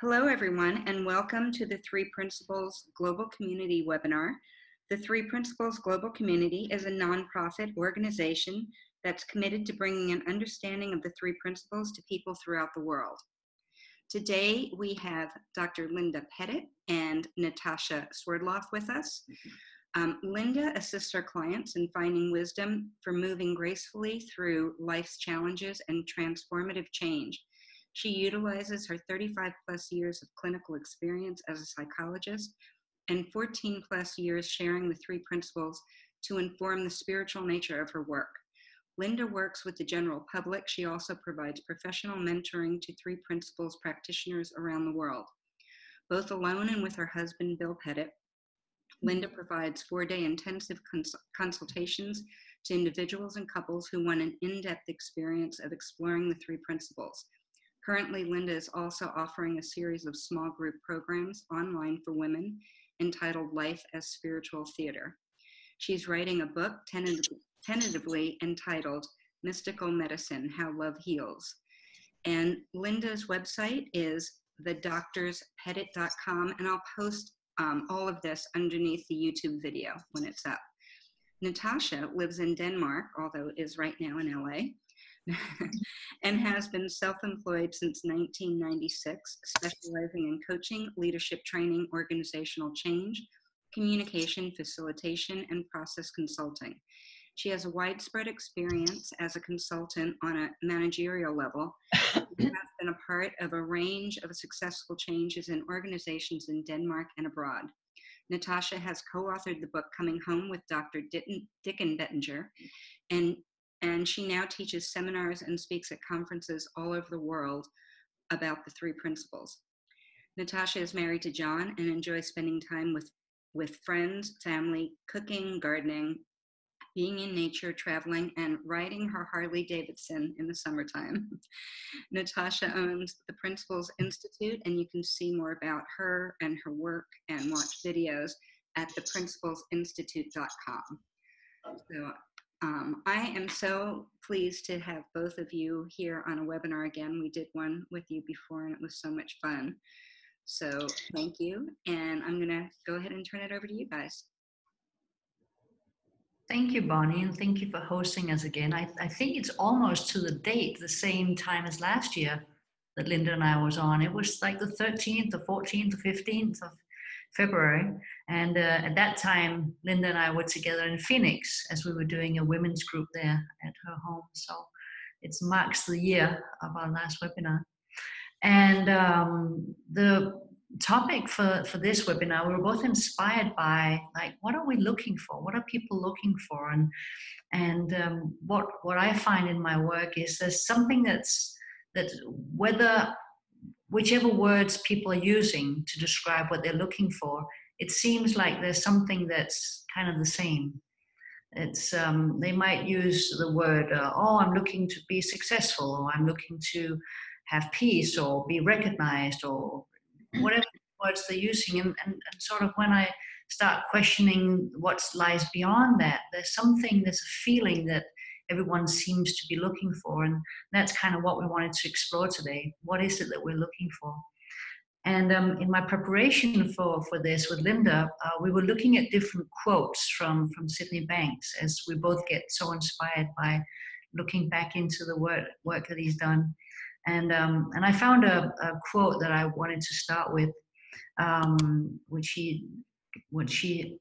Hello, everyone, and welcome to the Three Principles Global Community webinar. The Three Principles Global Community is a nonprofit organization that's committed to bringing an understanding of the three principles to people throughout the world. Today, we have Dr. Linda Pettit and Natasha Swerdloff with us. Linda assists her clients in finding wisdom for moving gracefully through life's challenges and transformative change. She utilizes her 35 plus years of clinical experience as a psychologist and 14 plus years sharing the three principles to inform the spiritual nature of her work. Linda works with the general public. She also provides professional mentoring to three principles practitioners around the world. Both alone and with her husband, Bill Pettit, Linda provides 4-day intensive consultations to individuals and couples who want an in-depth experience of exploring the three principles. Currently, Linda is also offering a series of small group programs online for women entitled Life as Spiritual Theater. She's writing a book tentatively entitled Mystical Medicine, How Love Heals. And Linda's website is thedoctorspettit.com, and I'll post all of this underneath the YouTube video when it's up. Natasha lives in Denmark, although is right now in LA. And has been self-employed since 1996, specializing in coaching, leadership training, organizational change, communication, facilitation, and process consulting. She has a widespread experience as a consultant on a managerial level and has been a part of a range of successful changes in organizations in Denmark and abroad. Natasha has co-authored the book Coming Home with Dr. Dicken Bettinger, and she now teaches seminars and speaks at conferences all over the world about the three principles. Natasha is married to John and enjoys spending time with friends, family, cooking, gardening, being in nature, traveling, and riding her Harley Davidson in the summertime. Natasha owns the Principles Institute, and you can see more about her and her work and watch videos at theprinciplesinstitute.com. So, I am so pleased to have both of you here on a webinar again. We did one with you before and it was so much fun. So thank you. And I'm gonna go ahead and turn it over to you guys. Thank you, Bonnie, and thank you for hosting us again. I think it's almost to the date, the same time as last year that Linda and I was on. It was like the 13th, the 14th, the 15th of February. And at that time, Linda and I were together in Phoenix as we were doing a women's group there at her home. So it marks the year of our last webinar. And the topic for this webinar, we were both inspired by, like, what are we looking for? What are people looking for? And what I find in my work is there's something that whichever words people are using to describe what they're looking for, it seems like there's something that's kind of the same. It's they might use the word, oh, I'm looking to be successful, or I'm looking to have peace, or be recognized, or whatever words they're using. And sort of when I start questioning what lies beyond that, there's a feeling that everyone seems to be looking for. And that's kind of what we wanted to explore today. What is it that we're looking for? And in my preparation for this with Linda, we were looking at different quotes from Sydney Banks, as we both get so inspired by looking back into the work that he's done. And I found a quote that I wanted to start with, which she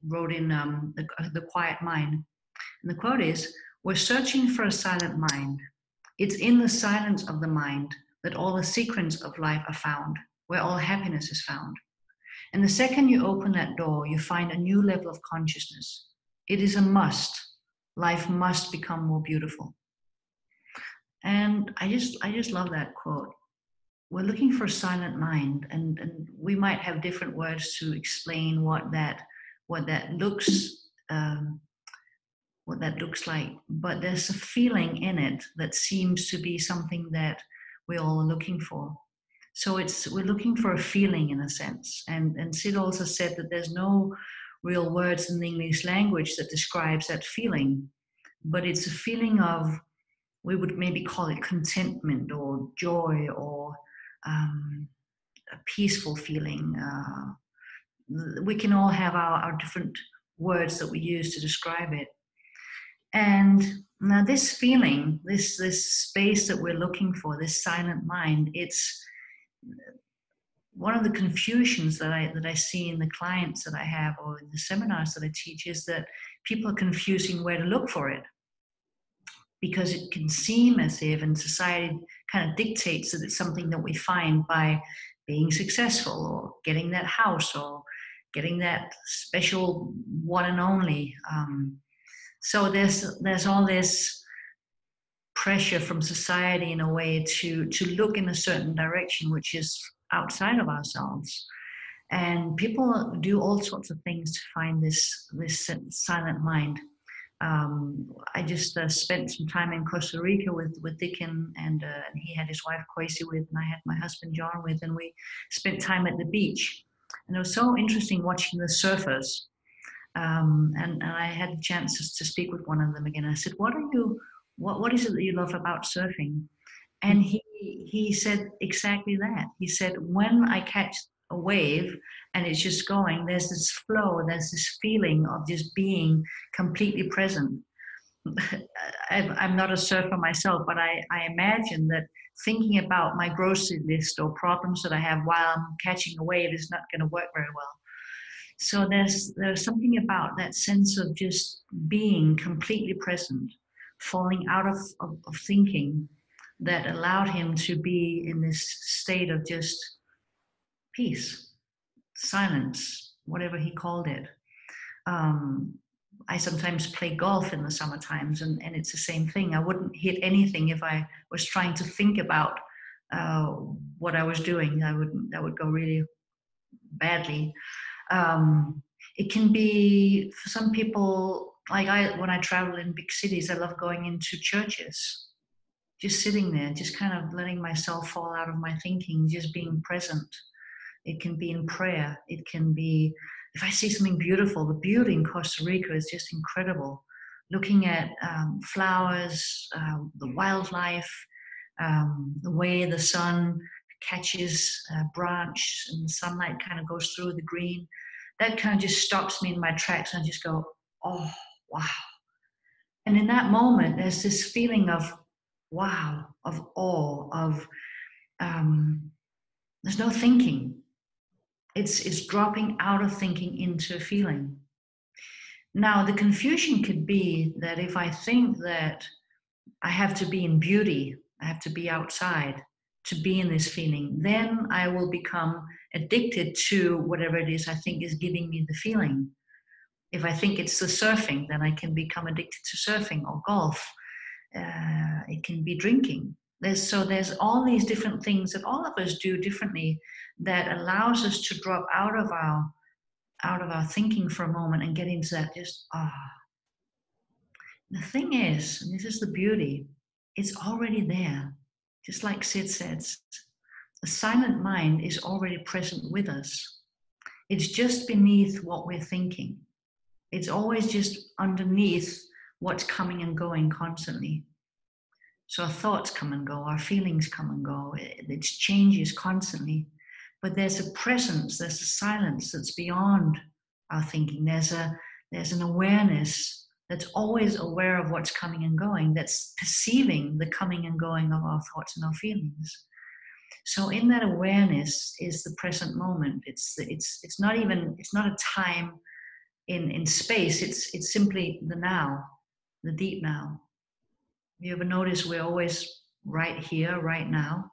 wrote in The Quiet Mind. And the quote is, "We're searching for a silent mind. It's in the silence of the mind that all the secrets of life are found, where all happiness is found. And the second you open that door, you find a new level of consciousness. It is a must. Life must become more beautiful." And I just love that quote. We're looking for a silent mind, and we might have different words to explain what that looks like, but there's a feeling in it that seems to be something that we all are looking for. So we're looking for a feeling, in a sense. And Sid also said that there's no real words in the English language that describes that feeling, but it's a feeling of, we would maybe call it contentment or joy or a peaceful feeling. We can all have our different words that we use to describe it. And now this feeling, this space that we're looking for, this silent mind, it's one of the confusions that I see in the clients that I have or in the seminars that I teach is that people are confusing where to look for it. Because it can seem as if, and society kind of dictates that it's something that we find by being successful or getting that house or getting that special one and only. So there's all this pressure from society in a way to look in a certain direction, which is outside of ourselves. And people do all sorts of things to find this silent mind. I just spent some time in Costa Rica with Dick and he had his wife Kwesi with, and I had my husband John with, and we spent time at the beach. And it was so interesting watching the surfers. And I had a chance to speak with one of them again. I said, what is it that you love about surfing? And he said exactly that. He said, when I catch a wave and it's just going, there's this flow, there's this feeling of just being completely present. I'm not a surfer myself, but I imagine that thinking about my grocery list or problems that I have while I'm catching a wave is not going to work very well. So there's something about that sense of just being completely present, falling out of thinking, that allowed him to be in this state of just peace, silence, whatever he called it. I sometimes play golf in the summer times, and it's the same thing. I wouldn't hit anything if I was trying to think about what I was doing. That would go really badly. It can be, for some people, like when I travel in big cities, I love going into churches, just sitting there, just kind of letting myself fall out of my thinking, just being present. It can be in prayer. It can be, if I see something beautiful, the beauty in Costa Rica is just incredible. Looking at flowers, the wildlife, the way the sun catches a branch and the sunlight kind of goes through the green. That kind of just stops me in my tracks, and I just go, oh, wow. And in that moment, there's this feeling of wow, of awe, of there's no thinking. It's dropping out of thinking into feeling. Now, the confusion could be that if I think that I have to be in beauty, I have to be outside to be in this feeling, then I will become addicted to whatever it is I think is giving me the feeling. If I think it's the surfing, then I can become addicted to surfing or golf. It can be drinking. There's all these different things that all of us do differently that allows us to drop out of our thinking for a moment and get into that just The thing is, and this is the beauty, it's already there. Just like Sid says, the silent mind is already present with us. It's just beneath what we're thinking. It's always just underneath what's coming and going constantly. So our thoughts come and go, our feelings come and go. It changes constantly. But there's a presence, there's a silence that's beyond our thinking. There's an awareness that's always aware of what's coming and going, that's perceiving the coming and going of our thoughts and our feelings. So in that awareness is the present moment. It's not a time in space. It's simply the now, the deep now. You ever notice we're always right here, right now?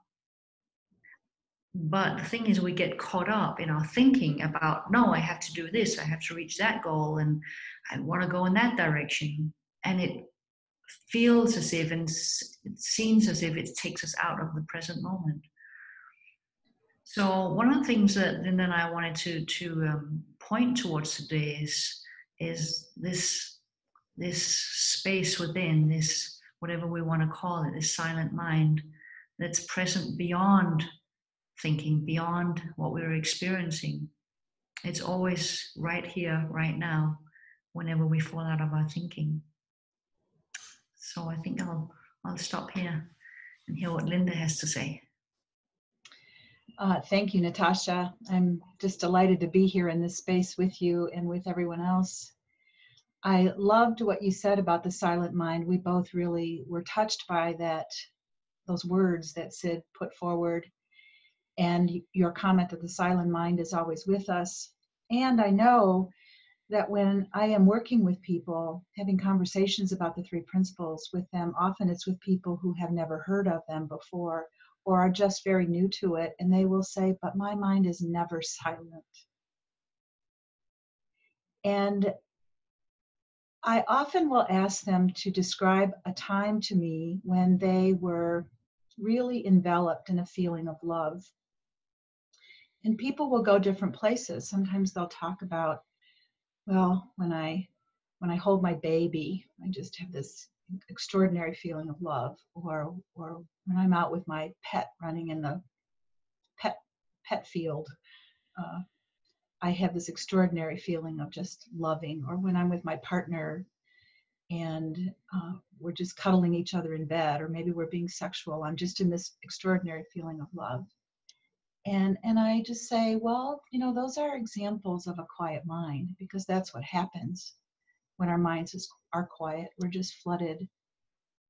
But the thing is, we get caught up in our thinking about, no, I have to do this, I have to reach that goal, and I want to go in that direction. And it feels as if, and it seems as if it takes us out of the present moment. So one of the things that Linda and I wanted to point towards today is this space within, this, whatever we want to call it, this silent mind that's present beyond thinking, beyond what we're experiencing. It's always right here, right now, whenever we fall out of our thinking. So I think I'll stop here and hear what Linda has to say. Thank you, Natasha. I'm just delighted to be here in this space with you and with everyone else. I loved what you said about the silent mind. We both really were touched by those words that Sid put forward, and your comment that the silent mind is always with us. And I know that when I am working with people, having conversations about the three principles with them, often it's with people who have never heard of them before or are just very new to it, and they will say, but my mind is never silent. And I often will ask them to describe a time to me when they were really enveloped in a feeling of love. And people will go different places. Sometimes they'll talk about, well, when I hold my baby, I just have this extraordinary feeling of love. Or when I'm out with my pet running in the pet field, I have this extraordinary feeling of just loving. Or when I'm with my partner and we're just cuddling each other in bed, or maybe we're being sexual, I'm just in this extraordinary feeling of love. And I just say, well, those are examples of a quiet mind, because that's what happens when our minds are quiet. We're just flooded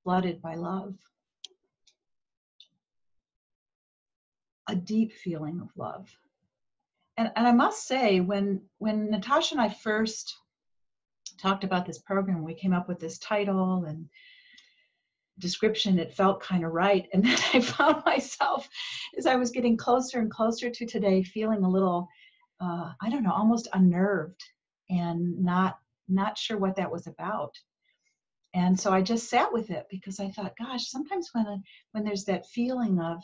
by love. A deep feeling of love. And I must say, when Natasha and I first talked about this program, we came up with this title and description, it felt kind of right. And then I found myself, as I was getting closer and closer to today, feeling a little, I don't know, almost unnerved and not sure what that was about. And so I just sat with it, because I thought, gosh, sometimes when there's that feeling of,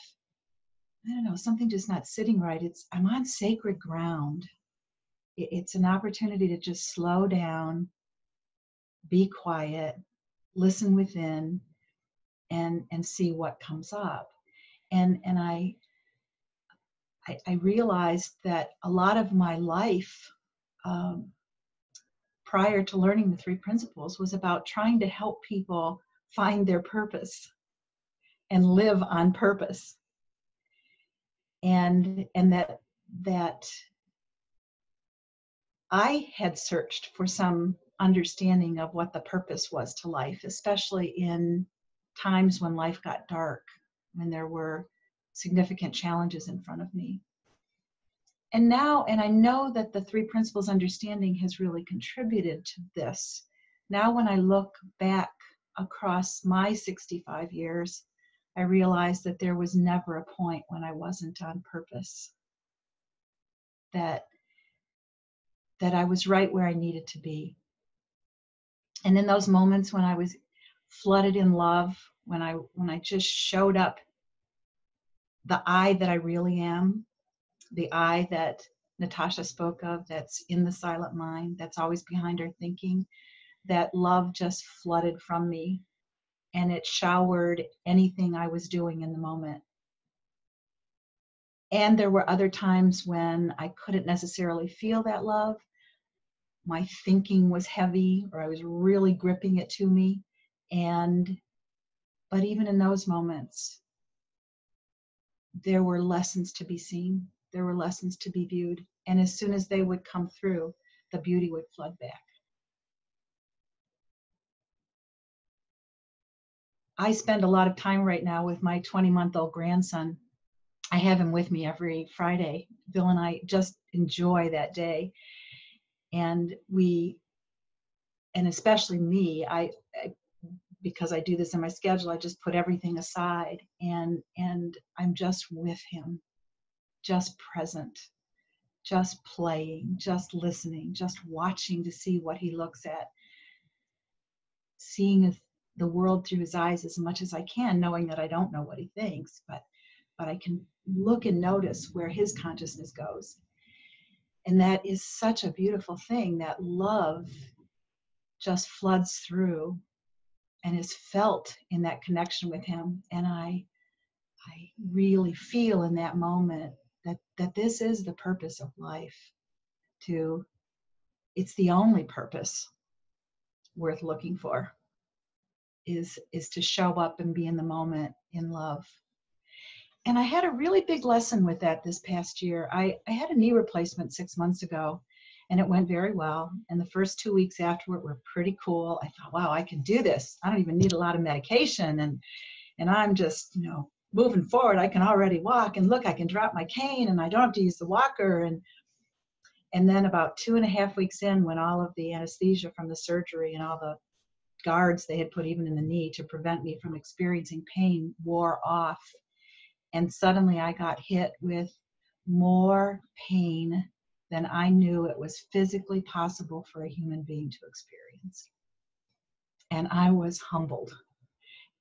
I don't know, something just not sitting right, I'm on sacred ground. It's an opportunity to just slow down, be quiet, listen within, and see what comes up. And I realized that a lot of my life prior to learning the three principles was about trying to help people find their purpose and live on purpose. And that I had searched for some understanding of what the purpose was to life, especially in times when life got dark, when there were significant challenges in front of me. And I know that the three principles understanding has really contributed to this. Now, when I look back across my 65 years, I realize that there was never a point when I wasn't on purpose, that I was right where I needed to be. And in those moments when I was flooded in love, when I just showed up, the I that I really am, the I that Natasha spoke of, that's in the silent mind, that's always behind our thinking, that love just flooded from me, and it showered anything I was doing in the moment. And there were other times when I couldn't necessarily feel that love. My thinking was heavy, or I was really gripping it to me. But even in those moments, there were lessons to be seen. There were lessons to be viewed. And as soon as they would come through, the beauty would flood back. I spend a lot of time right now with my 20-month-old grandson. I have him with me every Friday. Bill and I just enjoy that day. And especially me, because I do this in my schedule, I just put everything aside and I'm just with him, just present, just playing, just listening, just watching to see what he looks at, seeing the world through his eyes as much as I can, knowing that I don't know what he thinks, but I can look and notice where his consciousness goes. And that is such a beautiful thing, that love just floods through and is felt in that connection with him. And I really feel in that moment that this is the purpose of life. It's the only purpose worth looking for, is to show up and be in the moment in love. I had a really big lesson with that this past year. I had a knee replacement 6 months ago, and it went very well. And the first 2 weeks afterward were pretty cool. I thought, wow, I can do this. I don't even need a lot of medication. And I'm just, moving forward. I can already walk, and look, I can drop my cane, and I don't have to use the walker. And then about 2.5 weeks in, when all of the anesthesia from the surgery and all the guards they had put even in the knee to prevent me from experiencing pain wore off, and suddenly I got hit with more pain than I knew it was physically possible for a human being to experience. And I was humbled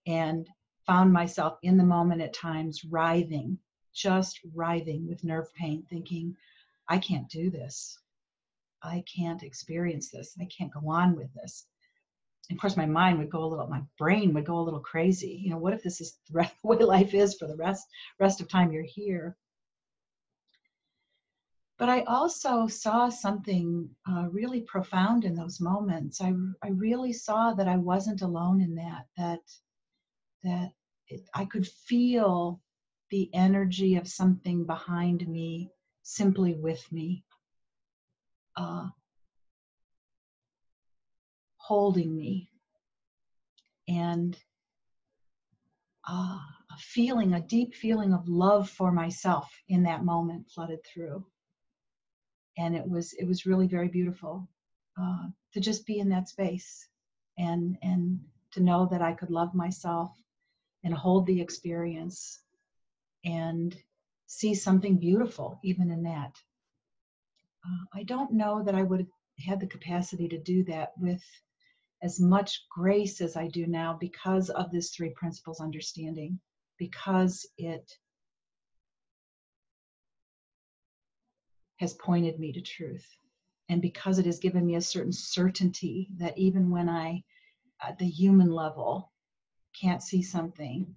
and found myself in the moment at times writhing, just writhing with nerve pain, thinking, I can't do this. I can't experience this. I can't go on with this. And of course, my brain would go a little crazy. What if this is the way life is for the rest of time you're here? But I also saw something really profound in those moments. I really saw that I wasn't alone in that I could feel the energy of something behind me, simply with me, holding me, and a deep feeling of love for myself in that moment flooded through. And it was really very beautiful to just be in that space and to know that I could love myself and hold the experience and see something beautiful even in that. I don't know that I would have had the capacity to do that with as much grace as I do now because of this three principles understanding, because it has pointed me to truth, and because it has given me a certain certainty that even when I, at the human level, can't see something,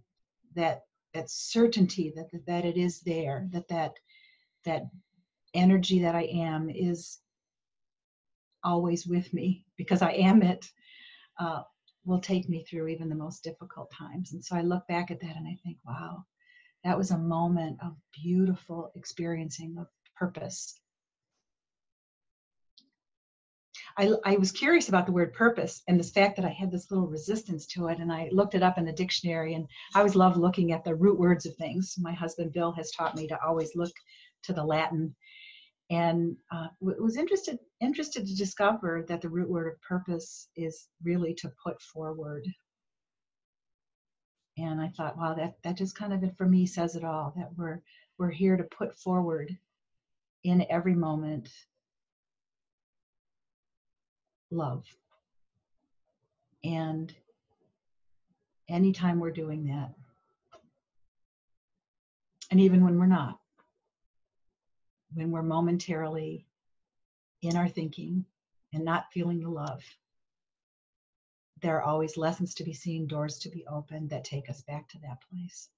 that certainty that it is there, that energy that I am is always with me, because I am it, will take me through even the most difficult times. And so I look back at that and I think, wow, that was a moment of beautiful experiencing of purpose. I was curious about the word purpose and the fact that I had this little resistance to it, and I looked it up in the dictionary, and I always love looking at the root words of things. My husband Bill has taught me to always look to the Latin, and was interested to discover that the root word of purpose is really to put forward. And I thought, wow, that just kind of, for me, says it all, that we're here to put forward in every moment love. And anytime we're doing that, and even when we're not, when we're momentarily in our thinking and not feeling the love, there are always lessons to be seen, doors to be opened that take us back to that place.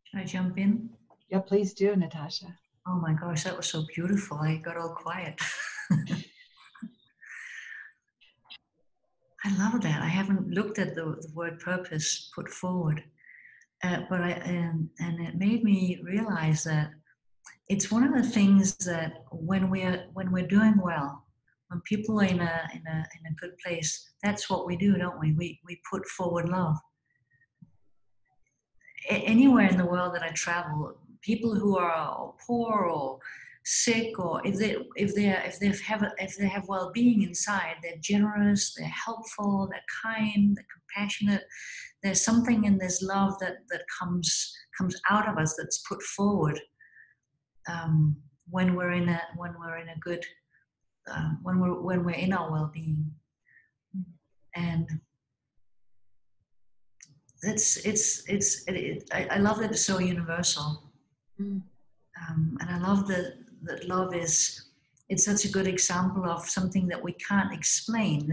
Should I jump in? Yeah, please do, Natasha. Oh my gosh, that was so beautiful. I got all quiet. I love that. I haven't looked at the word purpose put forward, but and it made me realize that it's one of the things that when we're doing well, when people are in a good place, that's what we do, don't we? We put forward love. Anywhere in the world that I travel, people who are poor or sick, or if they have well-being inside, they're generous, they're helpful, they're kind, they're compassionate. There's something in this love that comes out of us, that's put forward when we're in a good when we're in our well-being. And I love that it's so universal. And I love that love it's such a good example of something that we can't explain.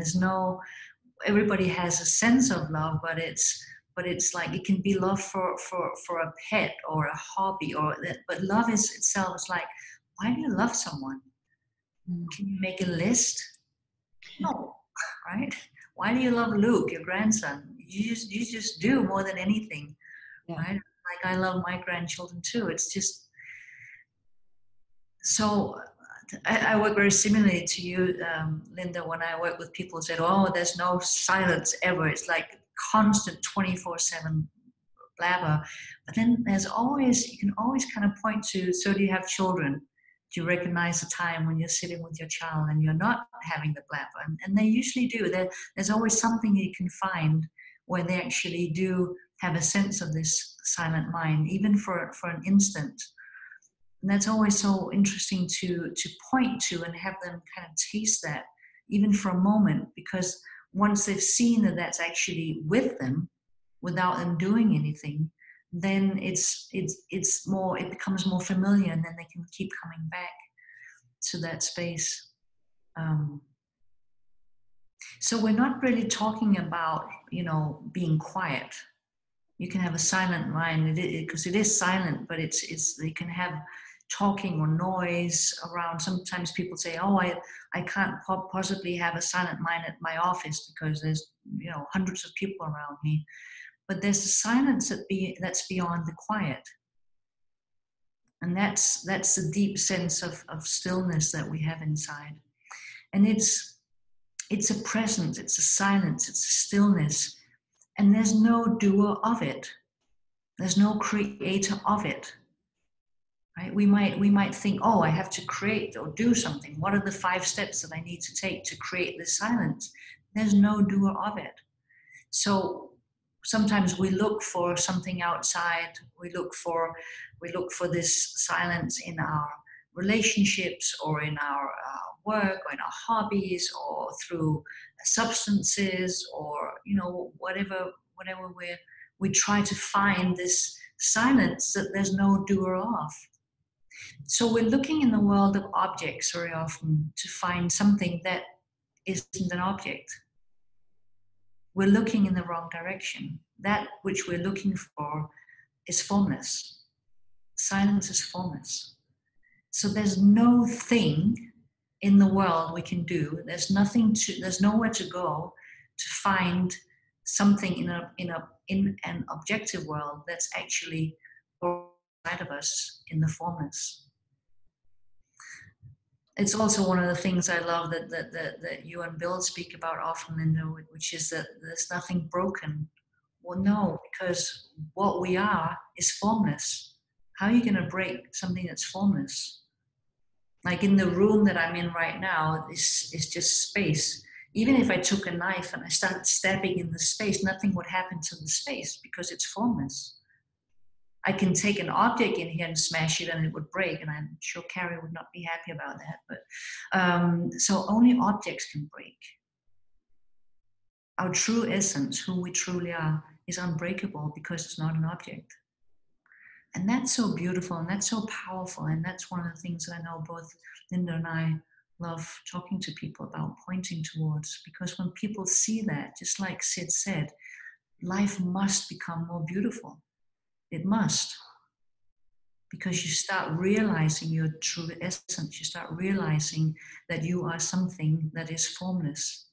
everybody has a sense of love, but it's like it can be love for a pet or a hobby or that. But love is itself is like, why do you love someone? Can you make a list? No, right? Why do you love Luke, your grandson? You just do more than anything, right? Like I love my grandchildren too. It's just so. I work very similarly to you, Linda. When I work with people, who said, "Oh, there's no silence ever. It's like constant 24/7 blabber." But then there's always, you can always kind of point to. So do you have children? Do you recognize the time when you're sitting with your child and you're not having the blabber? And they usually do. There's always something you can find where they actually do have a sense of this silent mind, even for an instant. And that's always so interesting to point to and have them kind of taste that, even for a moment, because once they've seen that that's actually with them, without them doing anything, then it becomes more familiar, and then they can keep coming back to that space. So we're not really talking about, being quiet. You can have a silent mind because it is silent, but you can have talking or noise around. Sometimes people say, "Oh, I can't possibly have a silent mind at my office because there's hundreds of people around me." But there's a silence that's beyond the quiet, and that's the deep sense of stillness that we have inside. And it's a presence, it's a silence, it's a stillness, and there's no doer of it. There's no creator of it. Right? We might think, "Oh, I have to create or do something. What are the 5 steps that I need to take to create this silence?" There's no doer of it. So sometimes we look for something outside. We look for this silence in our relationships or in our work or in our hobbies or through substances or whatever we try to find this silence that there's no doer of. So we're looking in the world of objects very often to find something that isn't an object. We're looking in the wrong direction. That which we're looking for is formless. Silence is formless. So there's no thing in the world we can do. There's nowhere to go to find something in an objective world that's actually outside of us in the formless. It's also one of the things I love that you and Bill speak about often, Linda, which is that there's nothing broken. Well, no, because what we are is formless. How are you going to break something that's formless? Like in the room that I'm in right now, is just space. Even if I took a knife and I started stabbing in the space, nothing would happen to the space because it's formless. I can take an object in here and smash it and it would break, and I'm sure Carrie would not be happy about that. But so only objects can break. Our true essence, who we truly are, is unbreakable because it's not an object. And that's so beautiful and that's so powerful, and that's one of the things that I know both Linda and I love talking to people about, pointing towards, because when people see that, just like Sid said, life must become more beautiful. It must. Because you start realizing your true essence. You start realizing that you are something that is formless.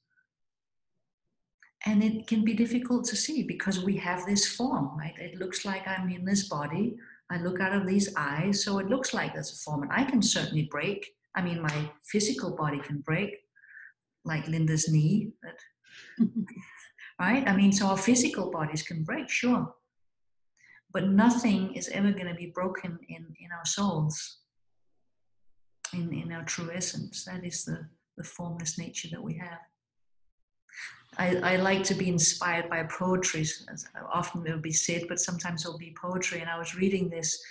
And it can be difficult to see because we have this form, right? It looks like I'm in this body. I look out of these eyes, so it looks like there's a form. And I can certainly break. I mean, my physical body can break, like Linda's knee. Right? I mean, so our physical bodies can break, sure. But nothing is ever going to be broken in our souls, in our true essence. That is the formless nature that we have. I like to be inspired by poetry. Often it will be said, but sometimes it will be poetry. And I was reading this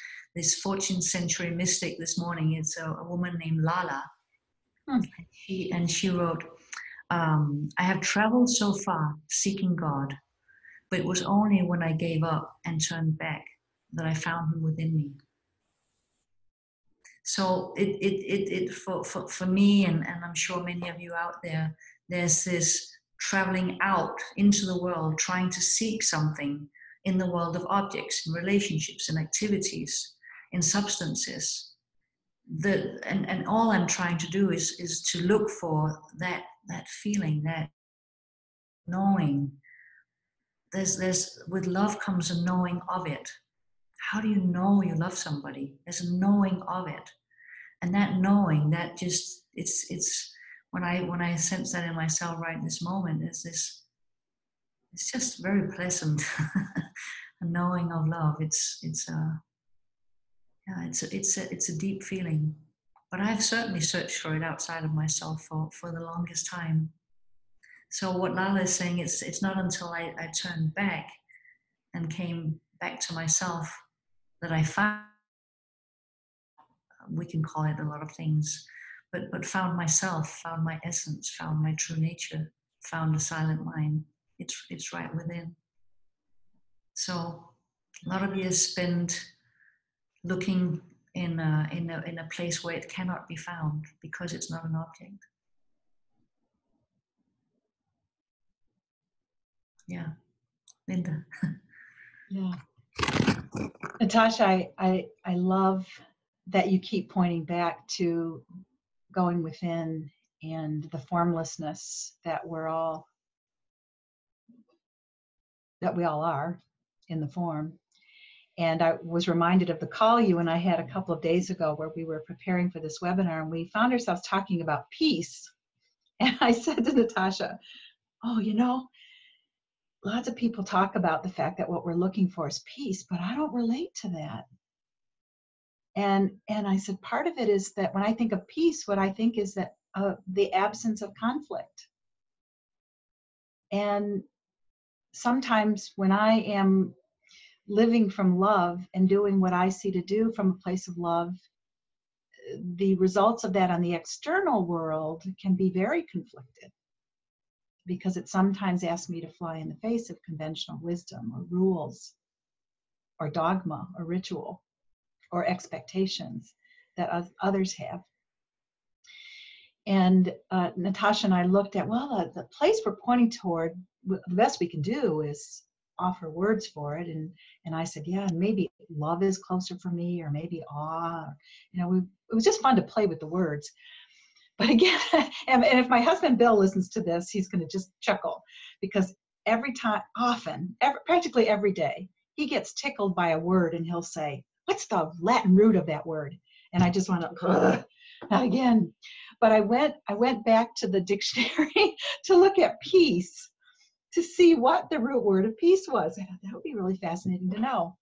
14th century mystic this morning. It's a woman named Lala. And she wrote, "I have traveled so far seeking God, but it was only when I gave up and turned back that I found him within me." So for me, and I'm sure many of you out there, there's this traveling out into the world, trying to seek something in the world of objects, in relationships, in activities, in substances. And all I'm trying to do is to look for that feeling, that knowing. There's with love comes a knowing of it. How do you know you love somebody? There's a knowing of it. And that knowing, that just it's when I sense that in myself right in this moment, it's just very pleasant. A knowing of love. It's a deep feeling. But I've certainly searched for it outside of myself for the longest time. So what Lala is saying, it's not until I turned back and came back to myself that I found, we can call it a lot of things, but found myself, found my essence, found my true nature, found the silent mind. It's right within. So a lot of years spent looking in a place where it cannot be found because it's not an object. Yeah, Linda. Yeah. Natasha, I love that you keep pointing back to going within and the formlessness that we all are in the form. And I was reminded of the call you and I had a couple of days ago where we were preparing for this webinar and we found ourselves talking about peace. And I said to Natasha, oh, lots of people talk about the fact that what we're looking for is peace, but I don't relate to that. And I said, part of it is that when I think of peace, what I think is that the absence of conflict. And sometimes when I am living from love and doing what I see to do from a place of love, the results of that on the external world can be very conflicted because it sometimes asks me to fly in the face of conventional wisdom or rules or dogma or ritual or expectations that others have. And Natasha and I looked at, well, the place we're pointing toward, the best we can do is offer words for it. And I said, yeah, maybe love is closer for me, or maybe awe. It was just fun to play with the words. But again, and if my husband Bill listens to this, he's going to just chuckle because practically every day, he gets tickled by a word and he'll say, what's the Latin root of that word? And I just want to, not again. But I went back to the dictionary to look at peace, to see what the root word of peace was. I thought that would be really fascinating to know.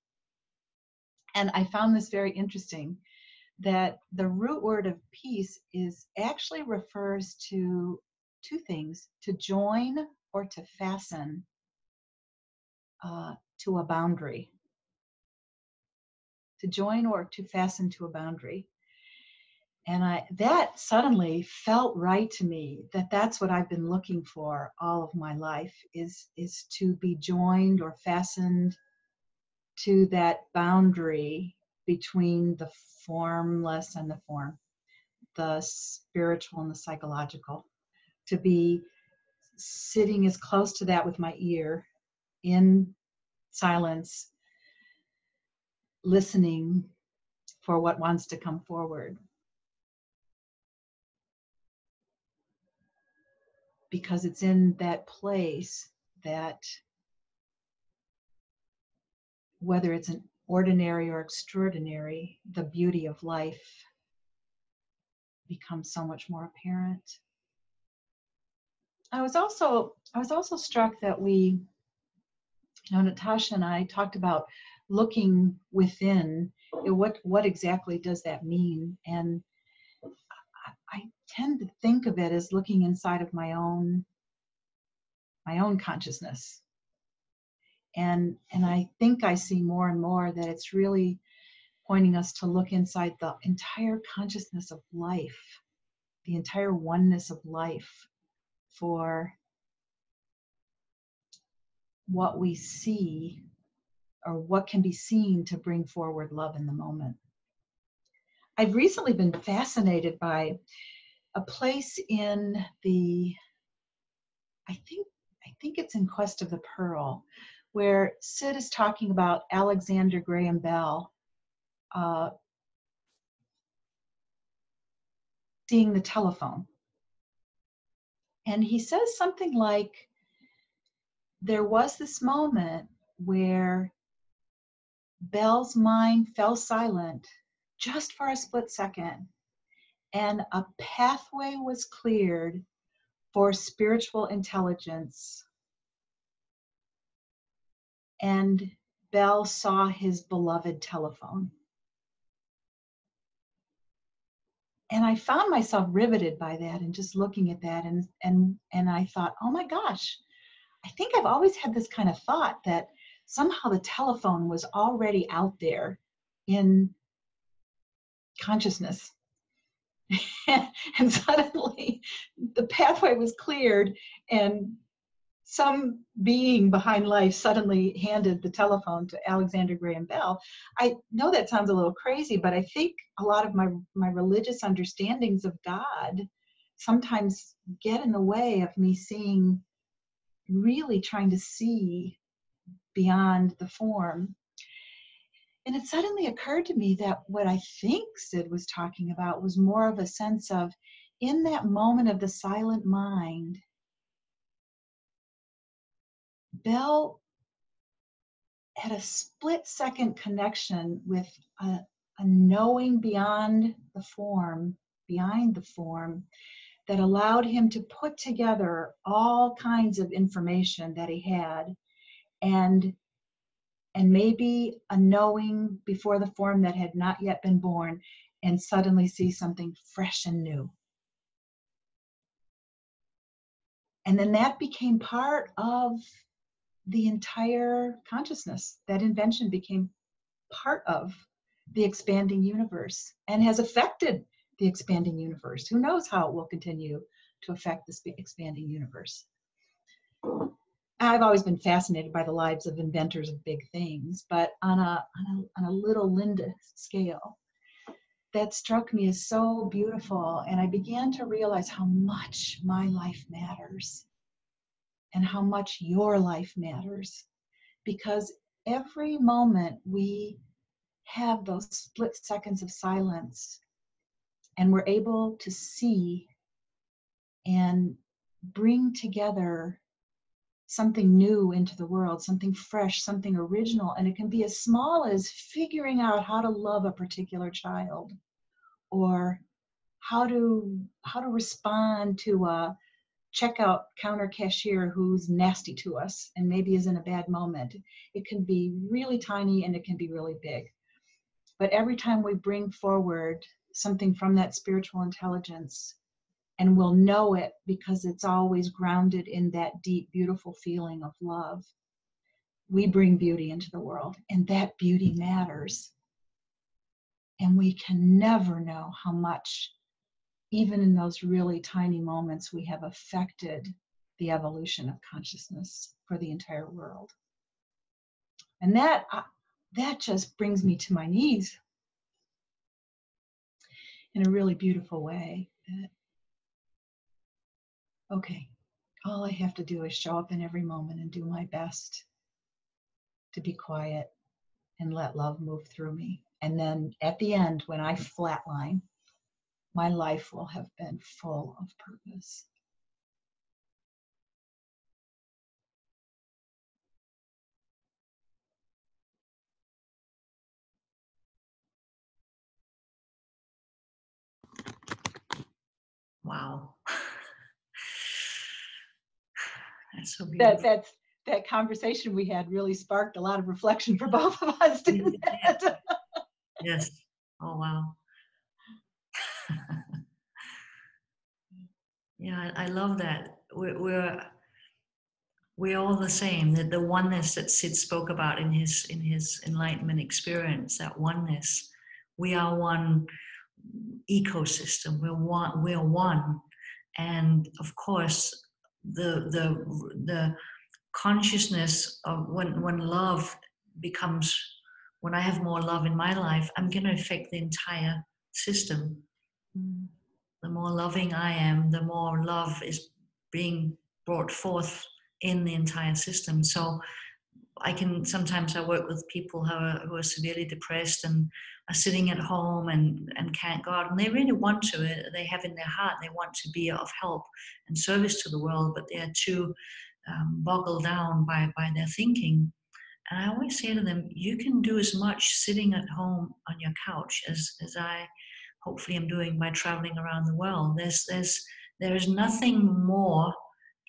And I found this very interesting, that the root word of peace actually refers to two things: to join or to fasten to a boundary. To join or to fasten to a boundary. And that suddenly felt right to me, that's what I've been looking for all of my life, is to be joined or fastened to that boundary between the formless and the form, the spiritual and the psychological, to be sitting as close to that with my ear in silence, listening for what wants to come forward. Because it's in that place that, whether it's an ordinary or extraordinary, the beauty of life becomes so much more apparent. I was also struck that Natasha and I talked about looking within. What exactly does that mean? And I tend to think of it as looking inside of my own consciousness. And I think I see more and more that it's really pointing us to look inside the entire consciousness of life, the entire oneness of life, for what we see or what can be seen to bring forward love in the moment. I've recently been fascinated by a place in I think think it's in Quest of the Pearl, where Sid is talking about Alexander Graham Bell seeing the telephone. And he says something like, there was this moment where Bell's mind fell silent just for a split second, and a pathway was cleared for spiritual intelligence. And Bell saw his beloved telephone. And I found myself riveted by that and just looking at that, and I thought, oh my gosh, I think I've always had this kind of thought that somehow the telephone was already out there in consciousness. And suddenly the pathway was cleared, and some being behind life suddenly handed the telephone to Alexander Graham Bell. I know that sounds a little crazy, but I think a lot of my religious understandings of God sometimes get in the way of me seeing, really trying to see beyond the form. And it suddenly occurred to me that what I think Sid was talking about was more of a sense of, in that moment of the silent mind, Bell had a split-second connection with a knowing beyond the form, behind the form, that allowed him to put together all kinds of information that he had, and maybe a knowing before the form that had not yet been born, and suddenly see something fresh and new. And then that became part of the entire consciousness. That invention became part of the expanding universe and has affected the expanding universe. Who knows how it will continue to affect this expanding universe. I've always been fascinated by the lives of inventors of big things, but on a little Linda scale, that struck me as so beautiful. And I began to realize how much my life matters and how much your life matters, because every moment we have those split seconds of silence and we're able to see and bring together something new into the world, something fresh, something original. And it can be as small as figuring out how to love a particular child, or how to respond to a checkout counter cashier who's nasty to us and maybe is in a bad moment. It can be really tiny and it can be really big. But every time we bring forward something from that spiritual intelligence, and we'll know it because it's always grounded in that deep, beautiful feeling of love, we bring beauty into the world, and that beauty matters. And we can never know how much, even in those really tiny moments, we have affected the evolution of consciousness for the entire world. And that just brings me to my knees in a really beautiful way. Okay, all I have to do is show up in every moment and do my best to be quiet and let love move through me. And then at the end, when I flatline, my life will have been full of purpose. Wow. That's so beautiful. That conversation we had really sparked a lot of reflection for both of us, didn't it? Yes. Oh, wow. Yeah, I love that. We're all the same. The oneness that Sid spoke about in his enlightenment experience, that oneness. We are one ecosystem. We're one. And of course, the consciousness of when love becomes, when I have more love in my life, I'm going to affect the entire system. The more loving I am, the more love is being brought forth in the entire system. So sometimes I work with people who are severely depressed and are sitting at home and can't go out, and they really want to. They have in their heart, they want to be of help and service to the world, but they are too boggled down by their thinking. And I always say to them, you can do as much sitting at home on your couch as I hopefully am doing by traveling around the world. There is nothing more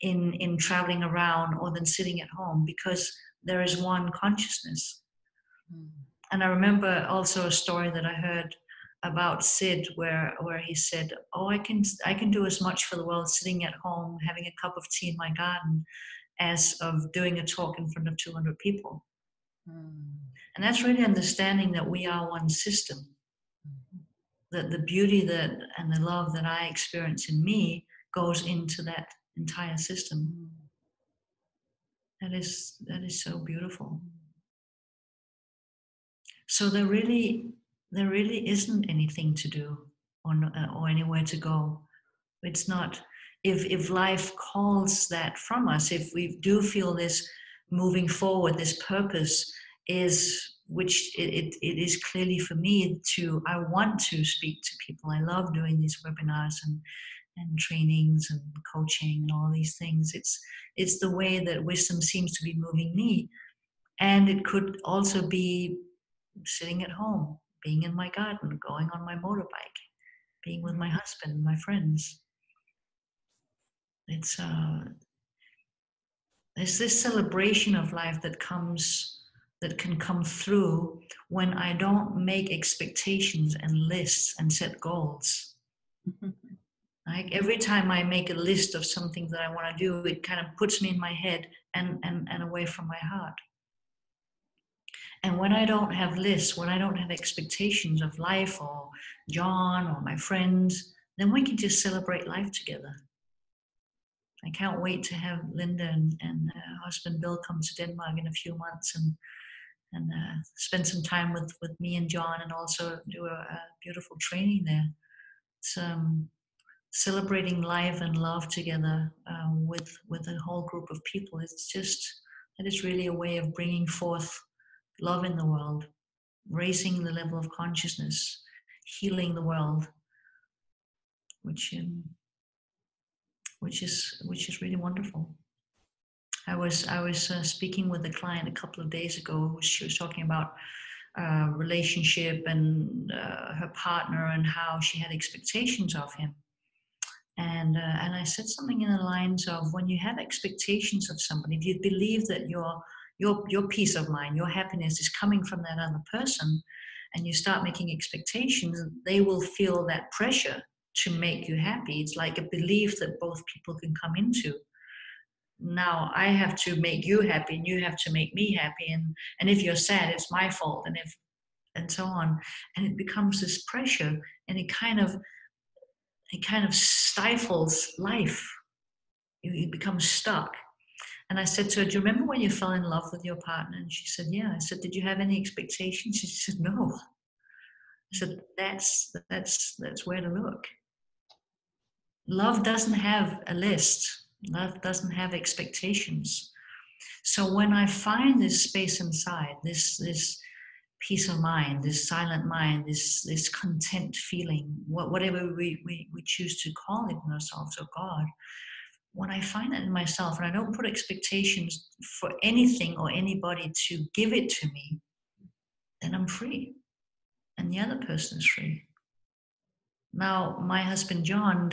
in traveling around or than sitting at home, because there is one consciousness. And I remember also a story that I heard about Sid, where he said, "Oh, I can do as much for the world sitting at home having a cup of tea in my garden as of doing a talk in front of 200 people." And that's really understanding that we are one system. That the beauty and the love that I experience in me goes into that entire system. That is so beautiful. So there really isn't anything to do or anywhere to go. It's not, if life calls that from us, if we do feel this moving forward, this purpose is, which it is clearly for me I want to speak to people. I love doing these webinars and trainings and coaching and all these things. It's the way that wisdom seems to be moving me. And it could also be sitting at home, being in my garden, going on my motorbike, being with my husband, my friends. It's there's this celebration of life that can come through when I don't make expectations and lists and set goals. Like every time I make a list of something that I want to do, it kind of puts me in my head and away from my heart. And when I don't have lists, when I don't have expectations of life or John or my friends, then we can just celebrate life together. I can't wait to have Linda and her husband Bill come to Denmark in a few months and spend some time with me and John, and also do a beautiful training there. It's celebrating life and love together with a whole group of people. It is really a way of bringing forth love in the world, raising the level of consciousness, healing the world, which is really wonderful. I was speaking with a client a couple of days ago. She was talking about relationship and her partner and how she had expectations of him. And I said something in the lines of, when you have expectations of somebody, if you believe that your peace of mind, your happiness is coming from that other person, and you start making expectations, they will feel that pressure to make you happy. It's like a belief that both people can come into. Now I have to make you happy and you have to make me happy, and if you're sad, it's my fault, and so on. And it becomes this pressure, and it kind of stifles life. You become stuck. And I said to her, "Do you remember when you fell in love with your partner?" And she said, "Yeah." I said, "Did you have any expectations?" She said, "No." I said, that's where to look. Love doesn't have a list. Love doesn't have expectations. So when I find this space inside, this peace of mind, this silent mind, this content feeling, whatever we choose to call it in ourselves, or God, when I find that in myself, and I don't put expectations for anything or anybody to give it to me, then I'm free. And the other person is free. Now, my husband John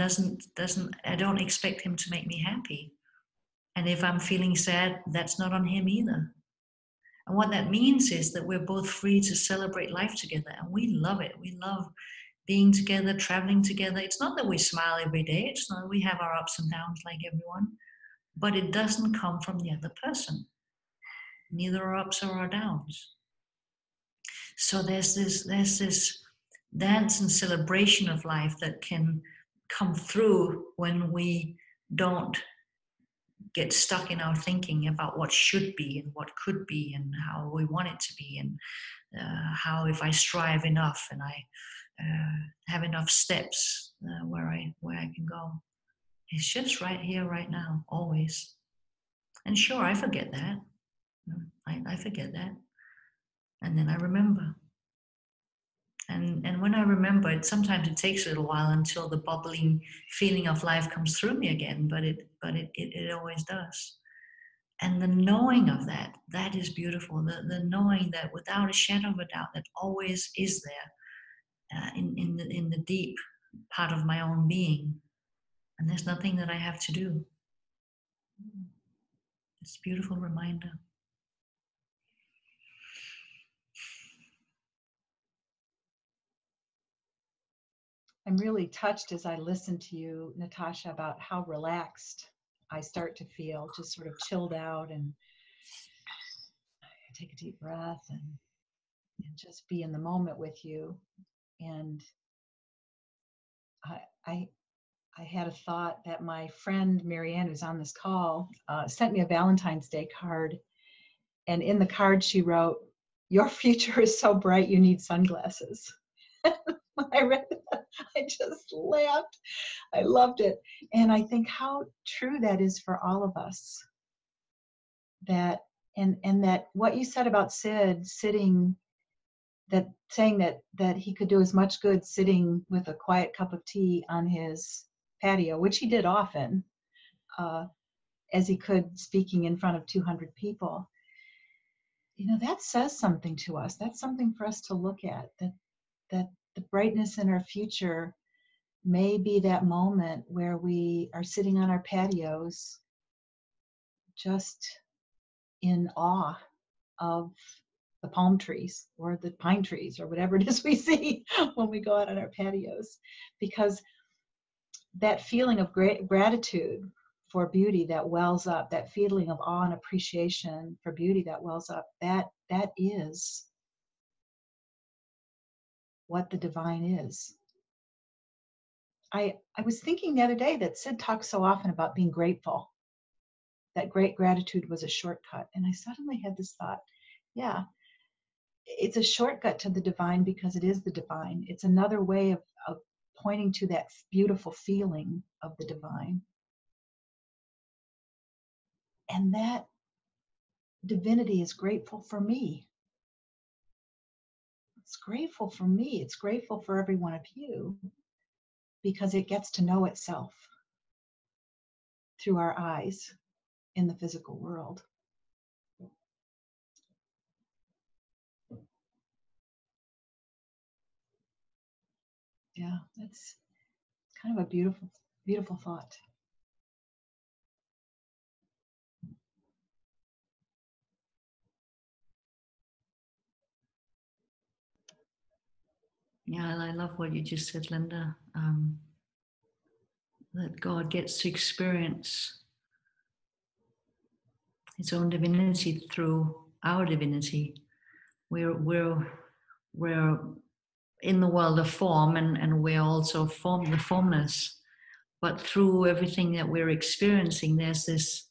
I don't expect him to make me happy. And if I'm feeling sad, that's not on him either. And what that means is that we're both free to celebrate life together. And we love it. We love being together, traveling together. It's not that we smile every day. It's not that we have our ups and downs like everyone. But it doesn't come from the other person. Neither our ups or our downs. So there's this dance and celebration of life that can come through when we don't get stuck in our thinking about what should be and what could be and how we want it to be, and how if I strive enough and I have enough steps where I can go. It's just right here, right now, always. And sure, I forget that. I forget that. And then I remember. And when I remember it, sometimes it takes a little while until the bubbling feeling of life comes through me again, but it always does. And the knowing of that, that is beautiful. The knowing that without a shadow of a doubt, that always is there in the deep part of my own being. And there's nothing that I have to do. It's a beautiful reminder. I'm really touched as I listen to you, Natasha, about how relaxed I start to feel, just sort of chilled out, and I take a deep breath and just be in the moment with you. And I had a thought that my friend Marianne, who's on this call, sent me a Valentine's Day card. And in the card she wrote, "Your future is so bright you need sunglasses." When I read that, I just laughed. I loved it. And I think how true that is for all of us. That and that what you said about Sid sitting, that saying that he could do as much good sitting with a quiet cup of tea on his patio, which he did often, as he could speaking in front of 200 people. You know, that says something to us. That's something for us to look at, that the brightness in our future may be that moment where we are sitting on our patios just in awe of the palm trees or the pine trees or whatever it is we see when we go out on our patios. Because that feeling of great gratitude for beauty that wells up, that feeling of awe and appreciation for beauty that wells up, that is what the divine is. I was thinking the other day that Sid talks so often about being grateful, that great gratitude was a shortcut. And I suddenly had this thought, yeah, it's a shortcut to the divine because it is the divine. It's another way of pointing to that beautiful feeling of the divine. And that divinity is grateful for me. It's grateful for me. It's grateful for every one of you because it gets to know itself through our eyes in the physical world. Yeah, that's kind of a beautiful, beautiful thought. Yeah, I love what you just said, Linda. That God gets to experience His own divinity through our divinity. We're in the world of form, and we're also the formless. But through everything that we're experiencing, there's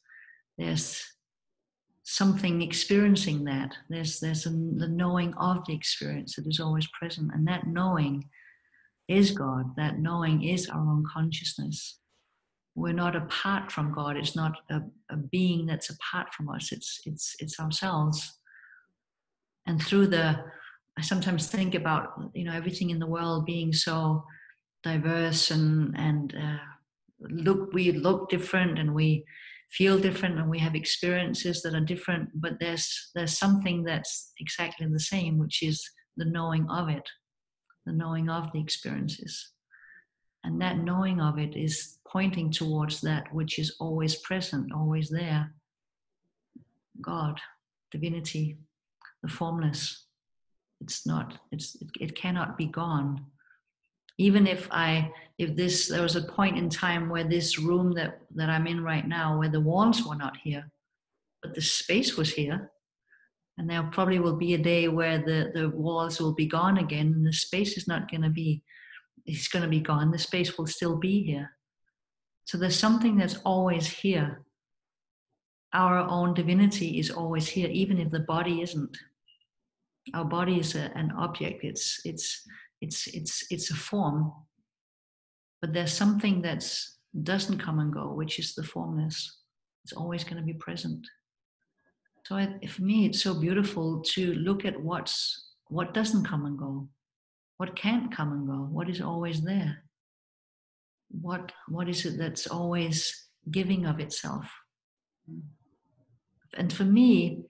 something experiencing that. There's the knowing of the experience that is always present, and that knowing is God. That knowing is our own consciousness. We're not apart from God. It's not a being that's apart from us. It's ourselves. And through I sometimes think about everything in the world being so diverse and we look different and we feel different and we have experiences that are different. But there's something that's exactly the same, which is the knowing of it, the knowing of the experiences. And that knowing of it is pointing towards that which is always present, always there. God, divinity, the formless. It cannot be gone. Even if there was a point in time where this room that I'm in right now, where the walls were not here, but the space was here. And there probably will be a day where the walls will be gone again, and the space is not going to be, it's going to be gone. The space will still be here. So there's something that's always here. Our own divinity is always here, even if the body isn't. Our body is an object. It's a form, but there's something that doesn't come and go, which is the formless. It's always going to be present. So for me, it's so beautiful to look at what doesn't come and go, what can't come and go, what is always there. What is it that's always giving of itself? And for me,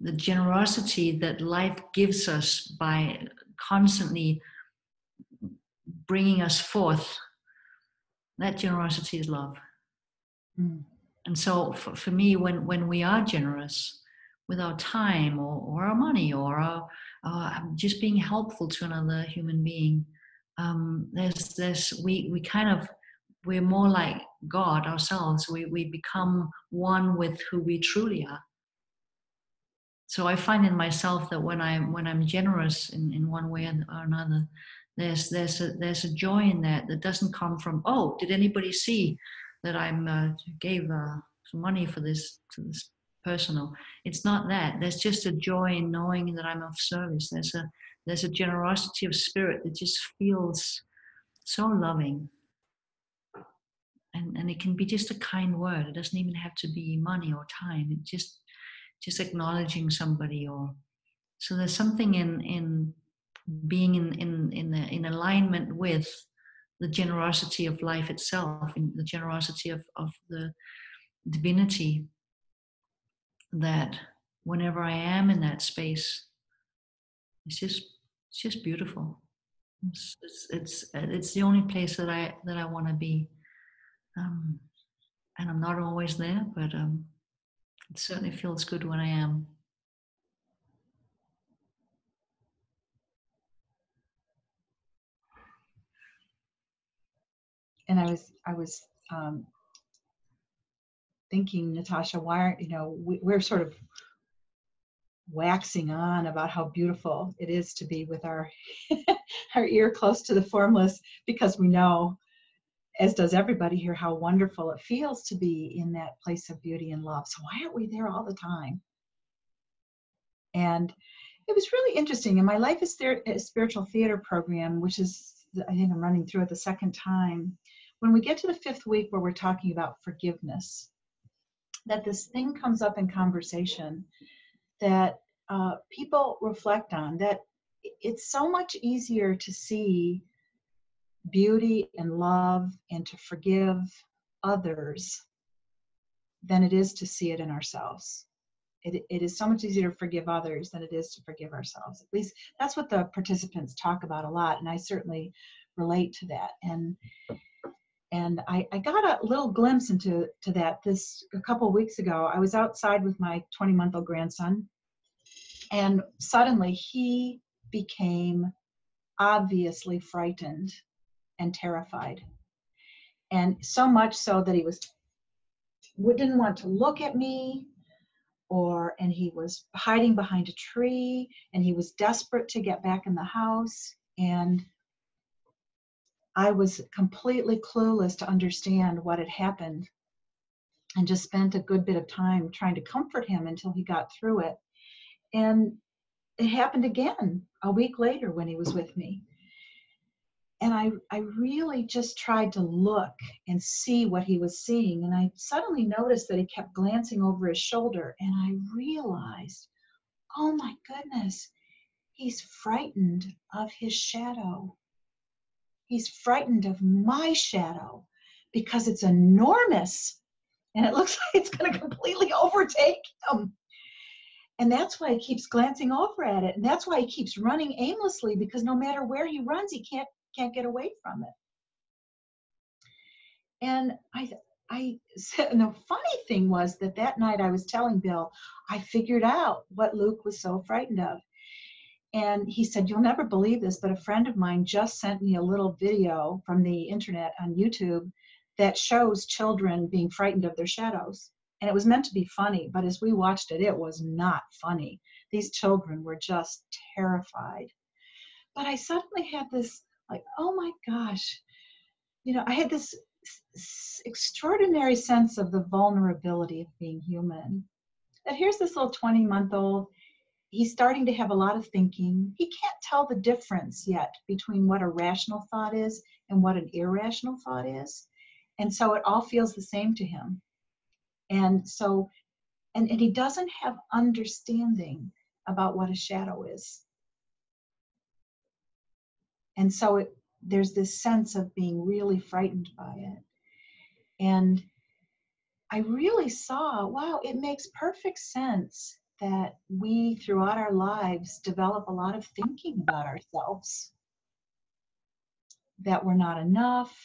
the generosity that life gives us by constantly bringing us forth, that generosity is love. And so for me, when we are generous with our time or our money or our just being helpful to another human being, we're more like God ourselves. We become one with who we truly are. So I find in myself that when I'm generous in one way or another, there's a joy in that doesn't come from, oh, did anybody see that I'm gave some money for this to this person? Or it's not that. There's just a joy in knowing that I'm of service. There's a generosity of spirit that just feels so loving. And it can be just a kind word. It doesn't even have to be money or time. It just acknowledging somebody. Or so there's something in being in alignment with the generosity of life itself, in the generosity of the divinity, that whenever I am in that space, it's just beautiful. It's the only place that I want to be. And I'm not always there, but it certainly feels good when I am. And I was thinking, Natasha, why aren't, we're sort of waxing on about how beautiful it is to be with our our ear close to the formless, because we know, as does everybody here, how wonderful it feels to be in that place of beauty and love. So why aren't we there all the time? And it was really interesting. In my Life is Spiritual Theater program, which is, I think I'm running through it the second time, when we get to the 5th week where we're talking about forgiveness, that this thing comes up in conversation that people reflect on, that it's so much easier to see beauty and love and to forgive others than it is to see it in ourselves. It is so much easier to forgive others than it is to forgive ourselves. At least that's what the participants talk about a lot, and I certainly relate to that. And I got a little glimpse into that a couple of weeks ago. I was outside with my 20-month-old grandson, and suddenly he became obviously frightened and terrified. And so much so that he didn't want to look at me, and he was hiding behind a tree, and he was desperate to get back in the house. And I was completely clueless to understand what had happened, and just spent a good bit of time trying to comfort him until he got through it. And it happened again a week later when he was with me. And I really just tried to look and see what he was seeing. And I suddenly noticed that he kept glancing over his shoulder. And I realized, oh my goodness, he's frightened of his shadow. He's frightened of my shadow because it's enormous. And it looks like it's going to completely overtake him. And that's why he keeps glancing over at it. And that's why he keeps running aimlessly, because no matter where he runs, he can't get away from it. And I said, and the funny thing was that night I was telling Bill, I figured out what Luke was so frightened of. And he said, you'll never believe this, but a friend of mine just sent me a little video from the internet on YouTube that shows children being frightened of their shadows. And it was meant to be funny, but as we watched it, it was not funny. These children were just terrified. But I suddenly had this, like, oh my gosh, I had this extraordinary sense of the vulnerability of being human. That here's this little 20-month-old, he's starting to have a lot of thinking. He can't tell the difference yet between what a rational thought is and what an irrational thought is. And so it all feels the same to him. And so, and he doesn't have understanding about what a shadow is. And so there's this sense of being really frightened by it. And I really saw, wow, it makes perfect sense that we, throughout our lives, develop a lot of thinking about ourselves. That we're not enough,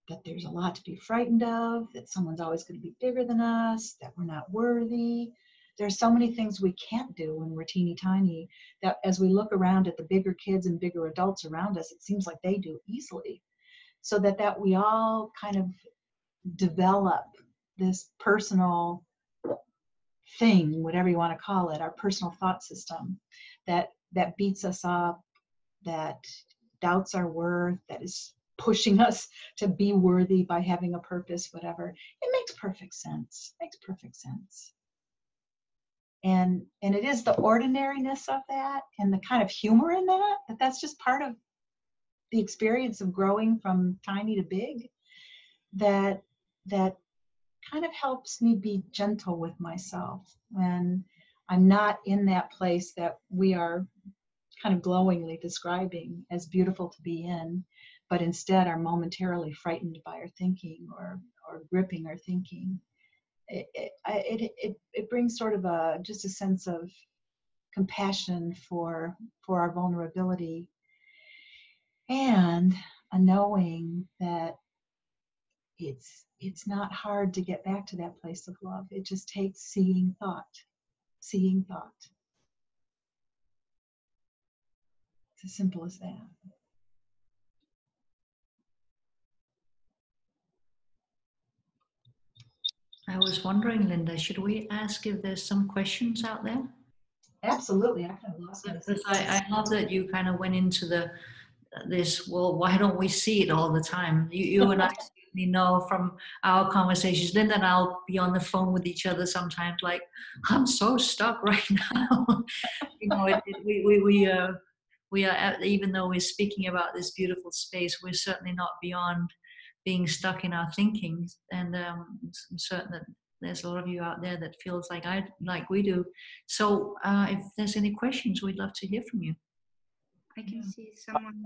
that there's a lot to be frightened of, that someone's always going to be bigger than us, that we're not worthy. There's so many things we can't do when we're teeny tiny that as we look around at the bigger kids and bigger adults around us, it seems like they do easily. So that we all kind of develop this personal thing, whatever you want to call it, our personal thought system that beats us up, that doubts our worth, that is pushing us to be worthy by having a purpose, whatever. It makes perfect sense. Makes perfect sense. And it is the ordinariness of that and the kind of humor in that's just part of the experience of growing from tiny to big, that kind of helps me be gentle with myself when I'm not in that place that we are kind of glowingly describing as beautiful to be in, but instead are momentarily frightened by our thinking or gripping our thinking. It brings sort of just a sense of compassion for our vulnerability, and a knowing that it's not hard to get back to that place of love. It just takes seeing thought. It's as simple as that. I was wondering, Linda, should we ask if there's some questions out there? Absolutely. I kind of lost myself. Because I love that you kind of went into this, well, why don't we see it all the time? You and I certainly know from our conversations, Linda and I'll be on the phone with each other sometimes like, I'm so stuck right now. You know, we are, even though we're speaking about this beautiful space, we're certainly not beyond being stuck in our thinking. And I'm certain that there's a lot of you out there that feels like we do. So if there's any questions, we'd love to hear from you. I can see someone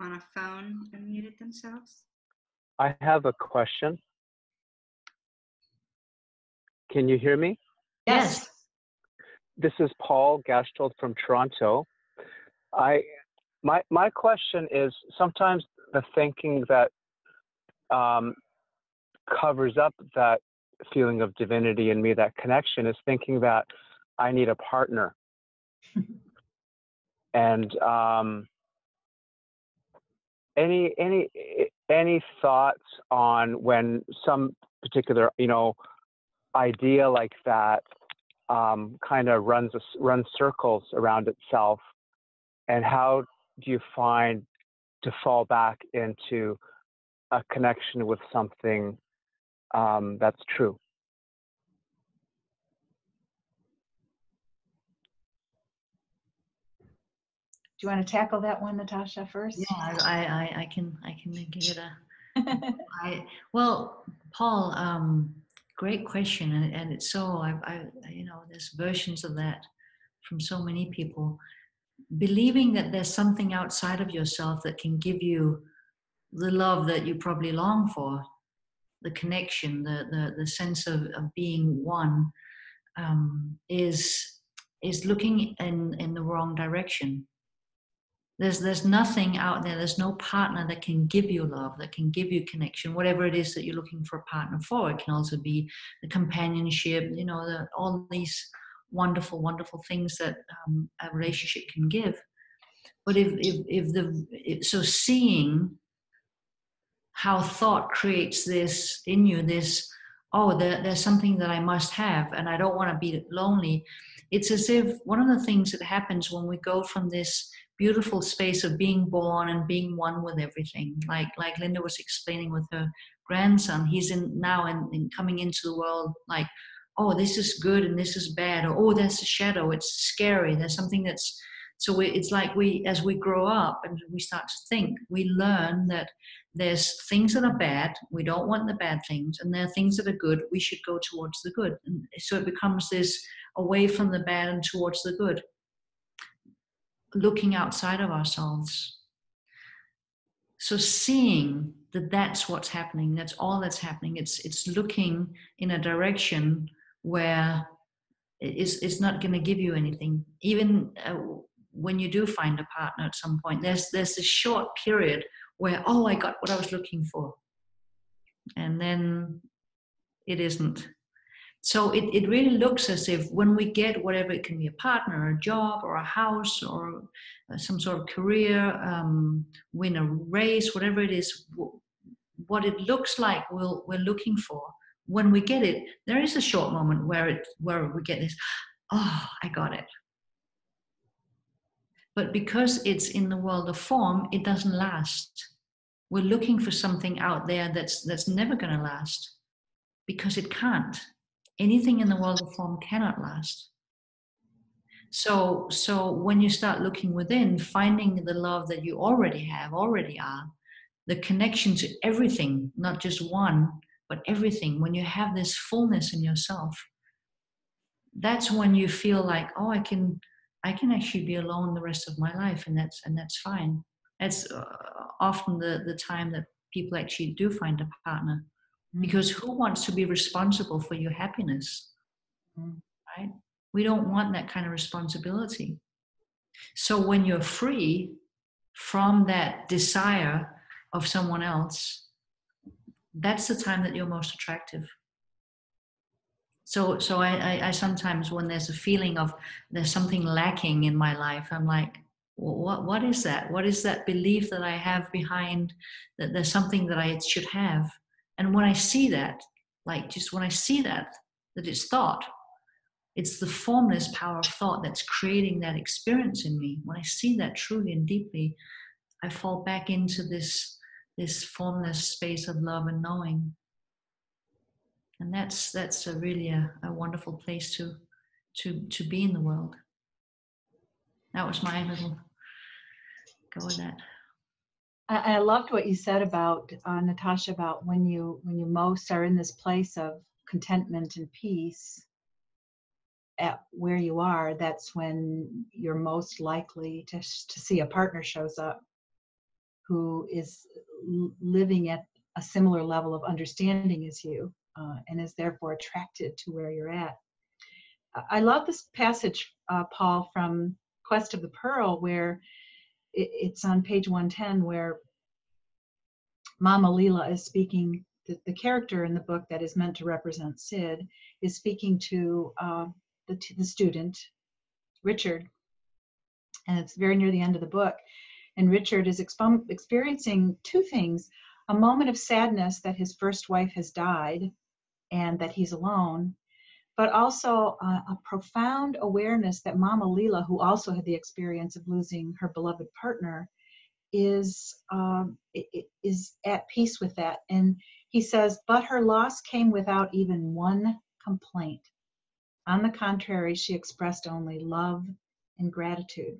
on a phone unmuted themselves. I have a question. Can you hear me? Yes. This is Paul Gastrold from Toronto. My question is, sometimes the thinking that covers up that feeling of divinity in me, that connection, is thinking that I need a partner. And any thoughts on when some particular idea like that kind of runs circles around itself, and how do you find to fall back into a connection with something that's true? Do you want to tackle that one, Natasha, first? Yeah, I can give it a. Well, Paul, great question, and it's so there's versions of that from so many people. Believing that there's something outside of yourself that can give you the love that you probably long for, the connection, the sense of being one, is looking in the wrong direction. There's nothing out there, there's no partner that can give you love, that can give you connection, whatever it is that you're looking for a partner for. It can also be the companionship, all these wonderful, wonderful things that a relationship can give. But so seeing how thought creates this in you, there's something that I must have and I don't want to be lonely. It's as if one of the things that happens when we go from this beautiful space of being born and being one with everything, like Linda was explaining with her grandson, he's now coming into the world like, oh, this is good and this is bad, or oh, that's a shadow, it's scary, there's something that's So it's like as we grow up and we start to think, we learn that there's things that are bad, we don't want the bad things, and there are things that are good, we should go towards the good. And so it becomes this away from the bad and towards the good, looking outside of ourselves. So seeing that that's what's happening, that's all that's happening. It's looking in a direction where it's not going to give you anything. Even when you do find a partner at some point, there's this short period where, oh, I got what I was looking for. And then it isn't. So it really looks as if when we get whatever, it can be a partner, a job, or a house, or some sort of career, win a race, whatever it is, what it looks like we're looking for. When we get it, there is a short moment where we get this, oh, I got it. But because it's in the world of form, it doesn't last. We're looking for something out there that's never going to last, because it can't. Anything in the world of form cannot last. So when you start looking within, finding the love that you already have, already are, the connection to everything, not just one, but everything, when you have this fullness in yourself, that's when you feel like, oh, I can actually be alone the rest of my life, and that's fine. That's often the time that people actually do find a partner. Because who wants to be responsible for your happiness, right? We don't want that kind of responsibility. So when you're free from that desire of someone else, that's the time that you're most attractive. So I sometimes, when there's a feeling of there's something lacking in my life, I'm like, well, what is that? What is that belief that I have behind that there's something that I should have? And when I see that, like just when I see that it's thought, it's the formless power of thought that's creating that experience in me. When I see that truly and deeply, I fall back into this formless space of love and knowing. And that's really a wonderful place to be in the world. That was my little go with that. I loved what you said about Natasha, about when you most are in this place of contentment and peace at where you are, that's when you're most likely to see a partner shows up who is living at a similar level of understanding as you, and is therefore attracted to where you're at. I love this passage, Paul, from Quest of the Pearl, where it's on page 110, where Mama Leela is speaking, the character in the book that is meant to represent Sid is speaking to the student, Richard, and it's very near the end of the book. And Richard is experiencing two things: a moment of sadness that his first wife has died and that he's alone, but also a profound awareness that Mama Leela, who also had the experience of losing her beloved partner, is at peace with that. And he says, but her loss came without even one complaint. On the contrary, she expressed only love and gratitude.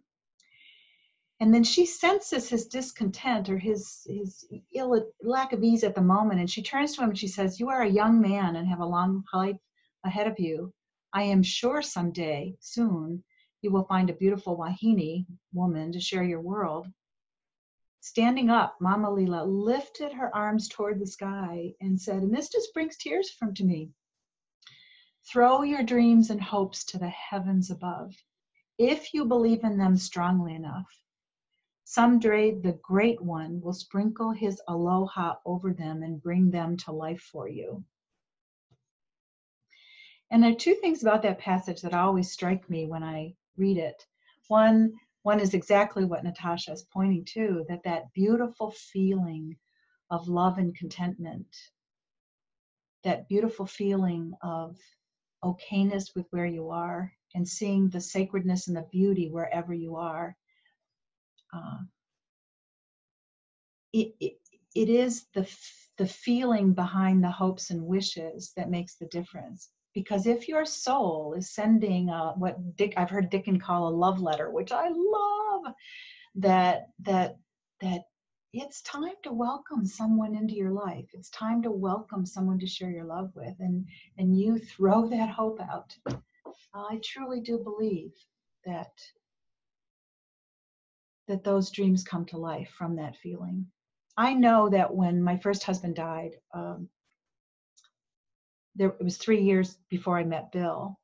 And then she senses his discontent, or his lack of ease at the moment, and she turns to him and she says, you are a young man and have a long life ahead of you. I am sure someday, soon, you will find a beautiful Wahini woman to share your world. Standing up, Mama Leela lifted her arms toward the sky and said, and this just brings tears to me, throw your dreams and hopes to the heavens above. If you believe in them strongly enough, someday the Great One will sprinkle his aloha over them and bring them to life for you. And there are two things about that passage that always strike me when I read it. One is exactly what Natasha is pointing to, that beautiful feeling of love and contentment, that beautiful feeling of okayness with where you are and seeing the sacredness and the beauty wherever you are. It is the feeling behind the hopes and wishes that makes the difference. Because if your soul is sending I've heard Dickens call a love letter, which I love, that it's time to welcome someone into your life. It's time to welcome someone to share your love with, and you throw that hope out. I truly do believe that those dreams come to life from that feeling. I know that when my first husband died, it was 3 years before I met Bill.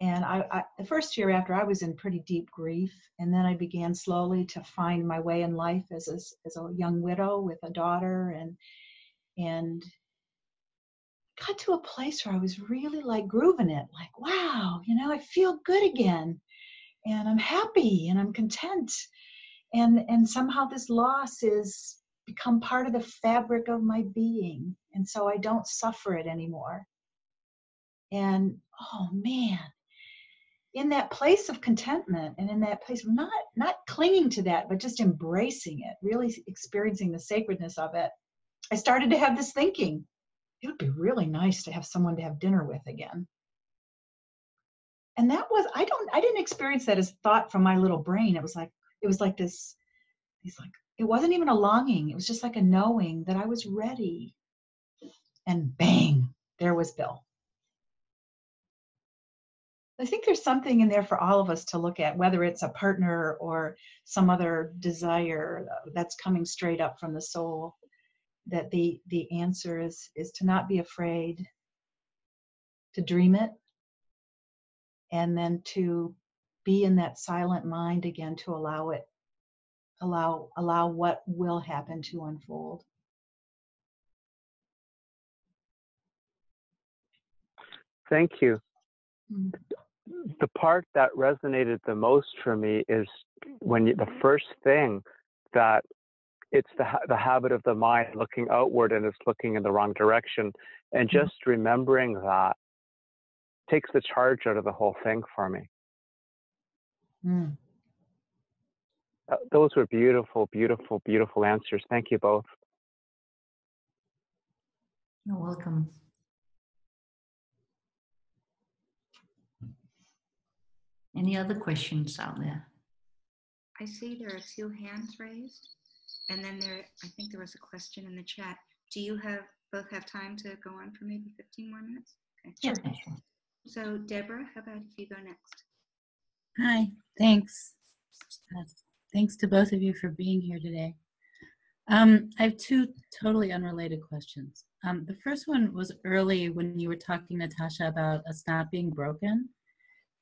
And I the first year after, I was in pretty deep grief. And then I began slowly to find my way in life as a young widow with a daughter, and got to a place where I was really like grooving it, like, wow, I feel good again, and I'm happy and I'm content. And somehow this loss is become part of the fabric of my being. And so I don't suffer it anymore. And oh man, in that place of contentment, and in that place of not clinging to that, but just embracing it, really experiencing the sacredness of it, I started to have this thinking, it would be really nice to have someone to have dinner with again. And that was, I didn't experience that as thought from my little brain. It was like this, it wasn't even a longing. It was just like a knowing that I was ready. And bang, there was Bill. I think there's something in there for all of us to look at, whether it's a partner or some other desire that's coming straight up from the soul, that the answer is to not be afraid, to dream it, and then to be in that silent mind again, to allow what will happen to unfold. Thank you. Mm-hmm. The part that resonated the most for me is when the first thing that it's the habit of the mind looking outward and it's looking in the wrong direction, and just remembering that takes the charge out of the whole thing for me. Mm. Those were beautiful, beautiful, beautiful answers. Thank you both. You're welcome. Any other questions out there? I see there are 2 hands raised, and then I think there was a question in the chat. Do you both have time to go on for maybe 15 more minutes? Okay. Sure. So Deborah, how about if you go next? Hi, thanks. Thanks to both of you for being here today. I have 2 totally unrelated questions. The first one was early when you were talking, Natasha, about us not being broken.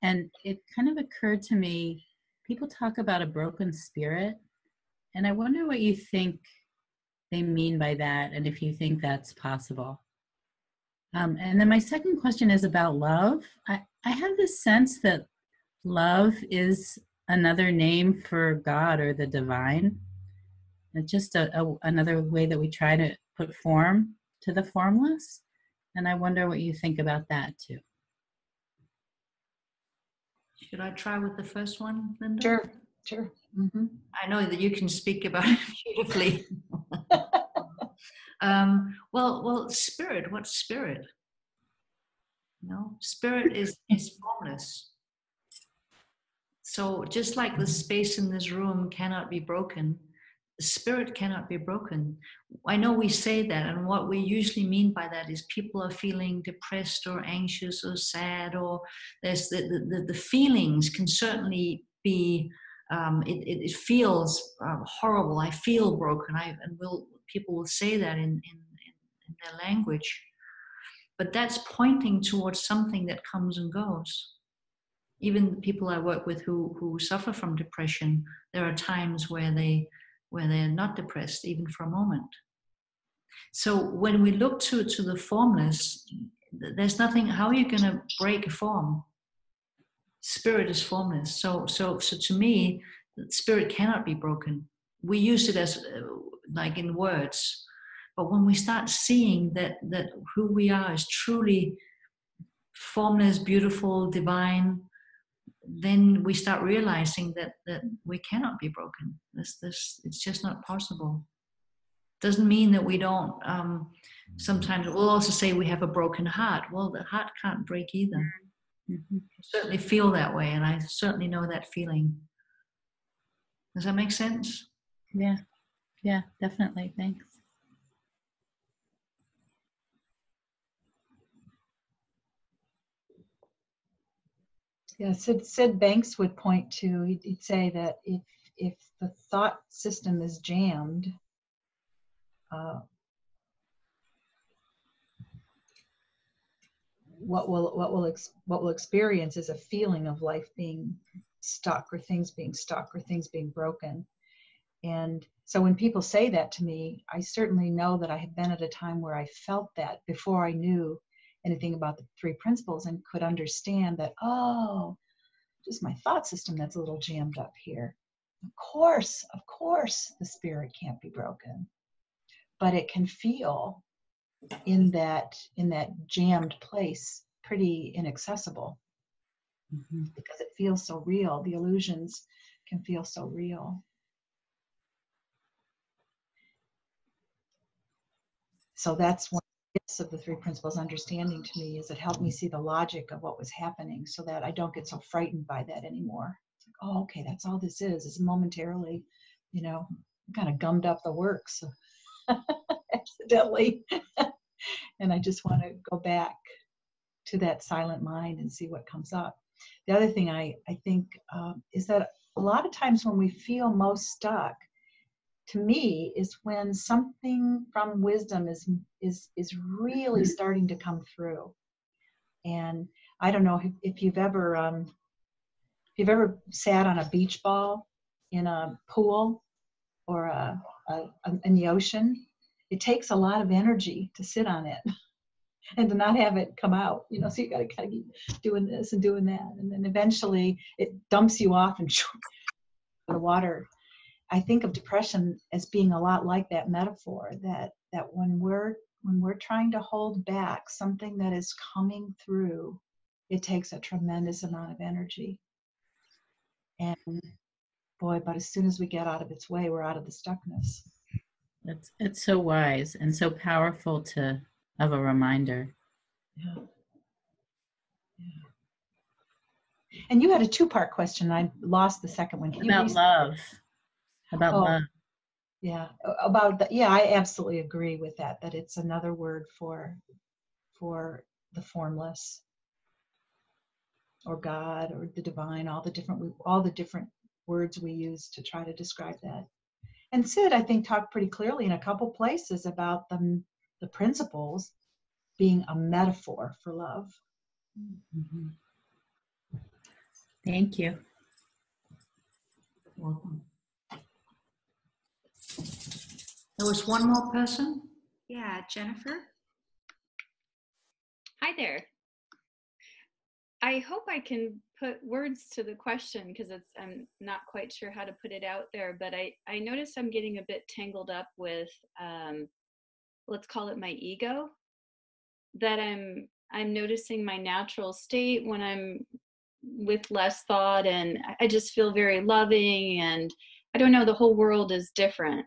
And it kind of occurred to me, people talk about a broken spirit, and I wonder what you think they mean by that, and if you think that's possible. And then my second question is about love. I have this sense that love is another name for God or the divine. It's just another way that we try to put form to the formless. And I wonder what you think about that too. Should I try with the first one, Linda? Sure. Mm-hmm. I know that you can speak about it beautifully. Well, spirit. What's spirit? Spirit is formless. So just like the space in this room cannot be broken, the spirit cannot be broken. I know we say that, and what we usually mean by that is people are feeling depressed or anxious or sad, or there's the feelings can certainly be, it feels horrible. I feel broken. People will say that in their language. But that's pointing towards something that comes and goes. Even the people I work with who suffer from depression, there are times where they're not depressed, even for a moment. So when we look to the formless, there's nothing. How are you going to break a form? Spirit is formless. So to me, spirit cannot be broken. We use it as like in words, but when we start seeing that who we are is truly formless, beautiful, divine, then we start realizing that we cannot be broken. It's just not possible. Doesn't mean that we don't, sometimes we'll also say we have a broken heart. Well, the heart can't break either. Mm-hmm. I certainly feel that way, and I certainly know that feeling. Does that make sense? Yeah, yeah, definitely. Thanks. Yeah, Sid Banks would point to, he'd say that if the thought system is jammed, what we'll experience is a feeling of life being stuck, or things being stuck, or things being broken. And so when people say that to me, I certainly know that I had been at a time where I felt that before I knew anything about the three principles, and could understand that, oh, just my thought system that's a little jammed up here. Of course, the spirit can't be broken, but it can feel in that jammed place pretty inaccessible, Mm-hmm. because it feels so real. The illusions can feel so real. So that's one of the gifts of the three principles understanding to me, is it helped me see the logic of what was happening, so that I don't get so frightened by that anymore. It's like, oh, okay, that's all this is momentarily, kind of gummed up the works accidentally. And I just want to go back to that silent mind and see what comes up. The other thing I think is that a lot of times when we feel most stuck, to me, is when something from wisdom is really starting to come through. And I don't know if you've ever sat on a beach ball in a pool, or in the ocean. It takes a lot of energy to sit on it and to not have it come out, so you got to kind of keep doing this and doing that. And then eventually it dumps you off and the water. I think of depression as being a lot like that metaphor, that when we're trying to hold back something that is coming through, it takes a tremendous amount of energy. And boy, but as soon as we get out of its way, we're out of the stuckness. It's so wise and so powerful of a reminder. Yeah. And you had a two-part question. I lost the second one. Can About love. About love. Yeah. I absolutely agree with that it's another word for the formless, or God, or the divine, all the different words we use to try to describe that. And Sid, I think, talked pretty clearly in a couple places about the principles being a metaphor for love. Mm-hmm. Thank you. Welcome. There was one more person. Yeah, Jennifer. Hi there. I hope I can put words to the question, because I'm not quite sure how to put it out there, but I notice I'm getting a bit tangled up with, let's call it my ego, that I'm noticing my natural state when I'm with less thought, and I just feel very loving, and I don't know, the whole world is different.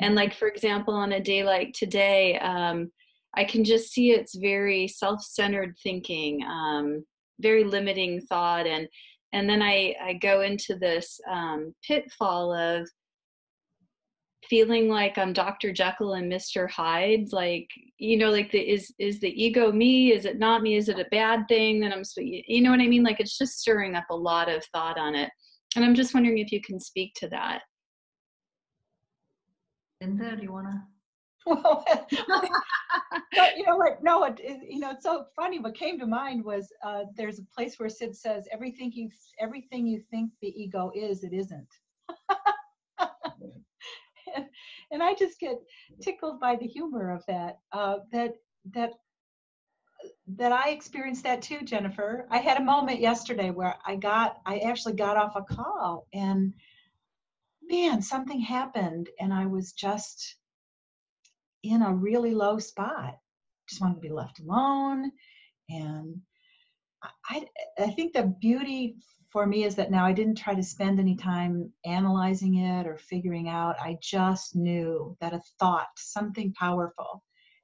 And like, for example, on a day like today, I can just see it's very self-centered thinking, very limiting thought. And then I go into this pitfall of feeling like I'm Dr. Jekyll and Mr. Hyde. Like, like is the ego me? Is it not me? Is it a bad thing that I'm, you know what I mean? Like, it's just stirring up a lot of thought on it. And I'm just wondering if you can speak to that. Linda, do you want to? Well, no, it's so funny. What came to mind was there's a place where Sid says, everything you think the ego is, it isn't. and I just get tickled by the humor of that. That I experienced that too, Jennifer. I had a moment yesterday where I actually got off a call, and man, something happened, and I was just in a really low spot. Just wanted to be left alone. And I think the beauty for me is that now I didn't try to spend any time analyzing it or figuring out. I just knew that a thought, something powerful,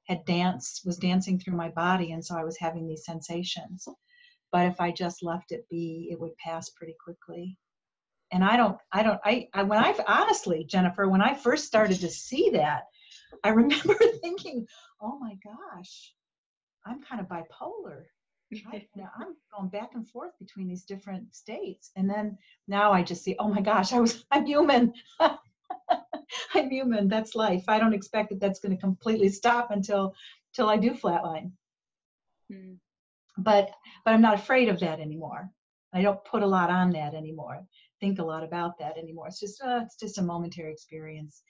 was dancing through my body, and so I was having these sensations. But if I just left it be, it would pass pretty quickly. And honestly, Jennifer, when I first started to see that, I remember thinking, oh my gosh, I'm kind of bipolar. I'm going back and forth between these different states. And then now I just see, oh my gosh, I'm human. I'm human. That's life. I don't expect that that's going to completely stop until I do flatline. Mm. But I'm not afraid of that anymore. I don't put a lot on that anymore. Think a lot about that anymore. It's just a momentary experience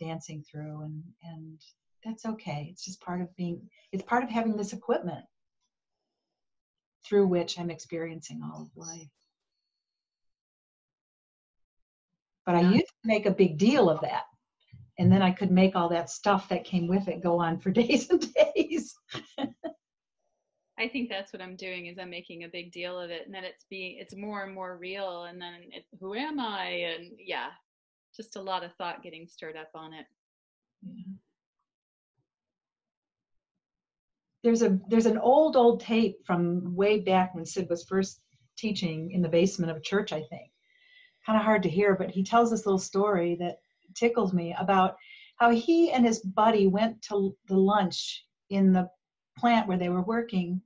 dancing through, and that's okay. It's just part of having this equipment through which I'm experiencing all of life. But I used to make a big deal of that. And then I could make all that stuff that came with it go on for days and days. I think that's what I'm doing, is I'm making a big deal of it. And then it's more and more real. And then who am I? And yeah, just a lot of thought getting stirred up on it. Yeah. There's an old tape from way back when Sid was first teaching in the basement of a church, I think. Kind of hard to hear, but he tells this little story that tickles me about how he and his buddy went to the lunch in the plant where they were working,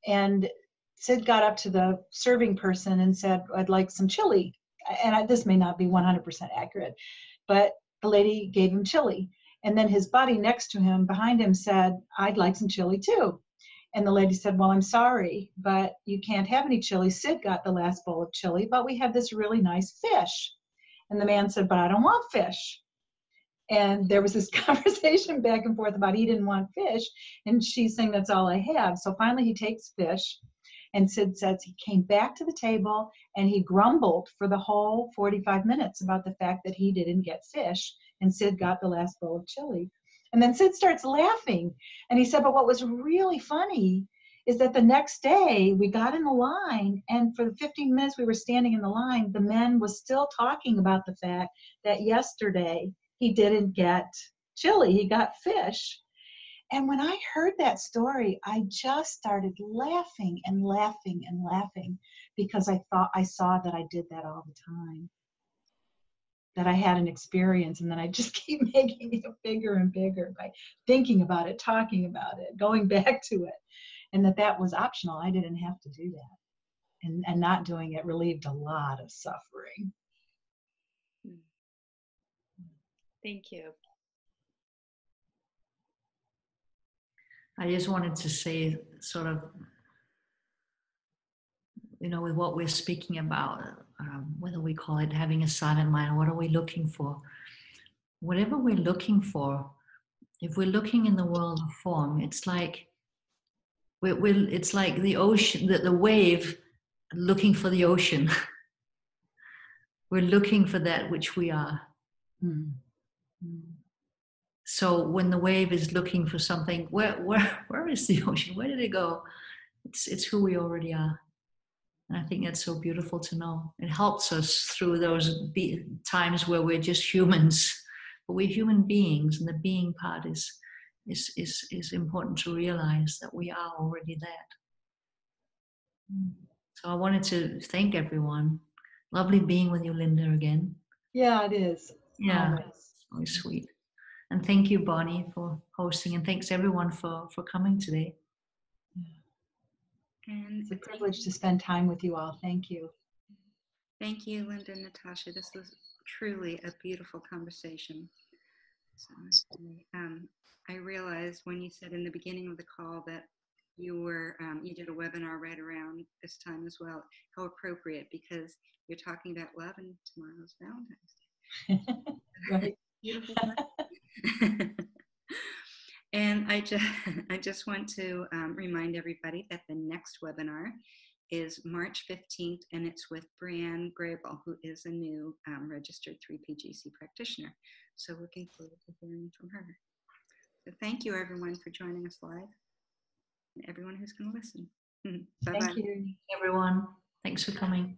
and Sid got up to the serving person and said, I'd like some chili. And this may not be 100% accurate, but the lady gave him chili. And then his buddy next to him, behind him, said, I'd like some chili too. And the lady said, well, I'm sorry, but you can't have any chili. Sid got the last bowl of chili, but we have this really nice fish. And the man said, but I don't want fish. And there was this conversation back and forth about he didn't want fish. And she's saying, that's all I have. So finally he takes fish. And Sid says he came back to the table and he grumbled for the whole 45 minutes about the fact that he didn't get fish. And Sid got the last bowl of chili. And then Sid starts laughing. And he said, but what was really funny is that the next day we got in the line, and for the 15 minutes we were standing in the line, the man was still talking about the fact that yesterday he didn't get chili, he got fish. And when I heard that story, I just started laughing and laughing and laughing, because I saw that I did that all the time. That I had an experience, and then I just keep making it bigger and bigger by thinking about it, talking about it, going back to it. And that was optional. I didn't have to do that. And not doing it relieved a lot of suffering. Thank you. I just wanted to say, sort of, with what we're speaking about, whether we call it having a silent mind, what are we looking for? Whatever we're looking for, if we're looking in the world of form, it's like it's like the ocean, the wave looking for the ocean. We're looking for that which we are. Mm-hmm. So when the wave is looking for something, where is the ocean? Where did it go? It's who we already are. And I think that's so beautiful to know. It helps us through those times where we're just humans, but we're human beings, and the being part is important to realize that we are already that. So I wanted to thank everyone. Lovely being with you, Linda, again. Yeah, it is. Yeah, always sweet. And thank you, Bonnie, for hosting, and thanks everyone for coming today. And it's a privilege to spend time with you all. Thank you. Thank you, Linda and Natasha. This was truly a beautiful conversation. So, I realized when you said in the beginning of the call that you did a webinar right around this time as well. How appropriate, because you're talking about love and tomorrow's Valentine's Day. Right. Beautiful. And I just want to remind everybody that the next webinar is March 15th, and it's with Brianne Grable, who is a new registered 3PGC practitioner. So looking forward to hearing from her. So thank you, everyone, for joining us live, and everyone who's going to listen. Bye-bye. Thank you, everyone. Thanks for coming.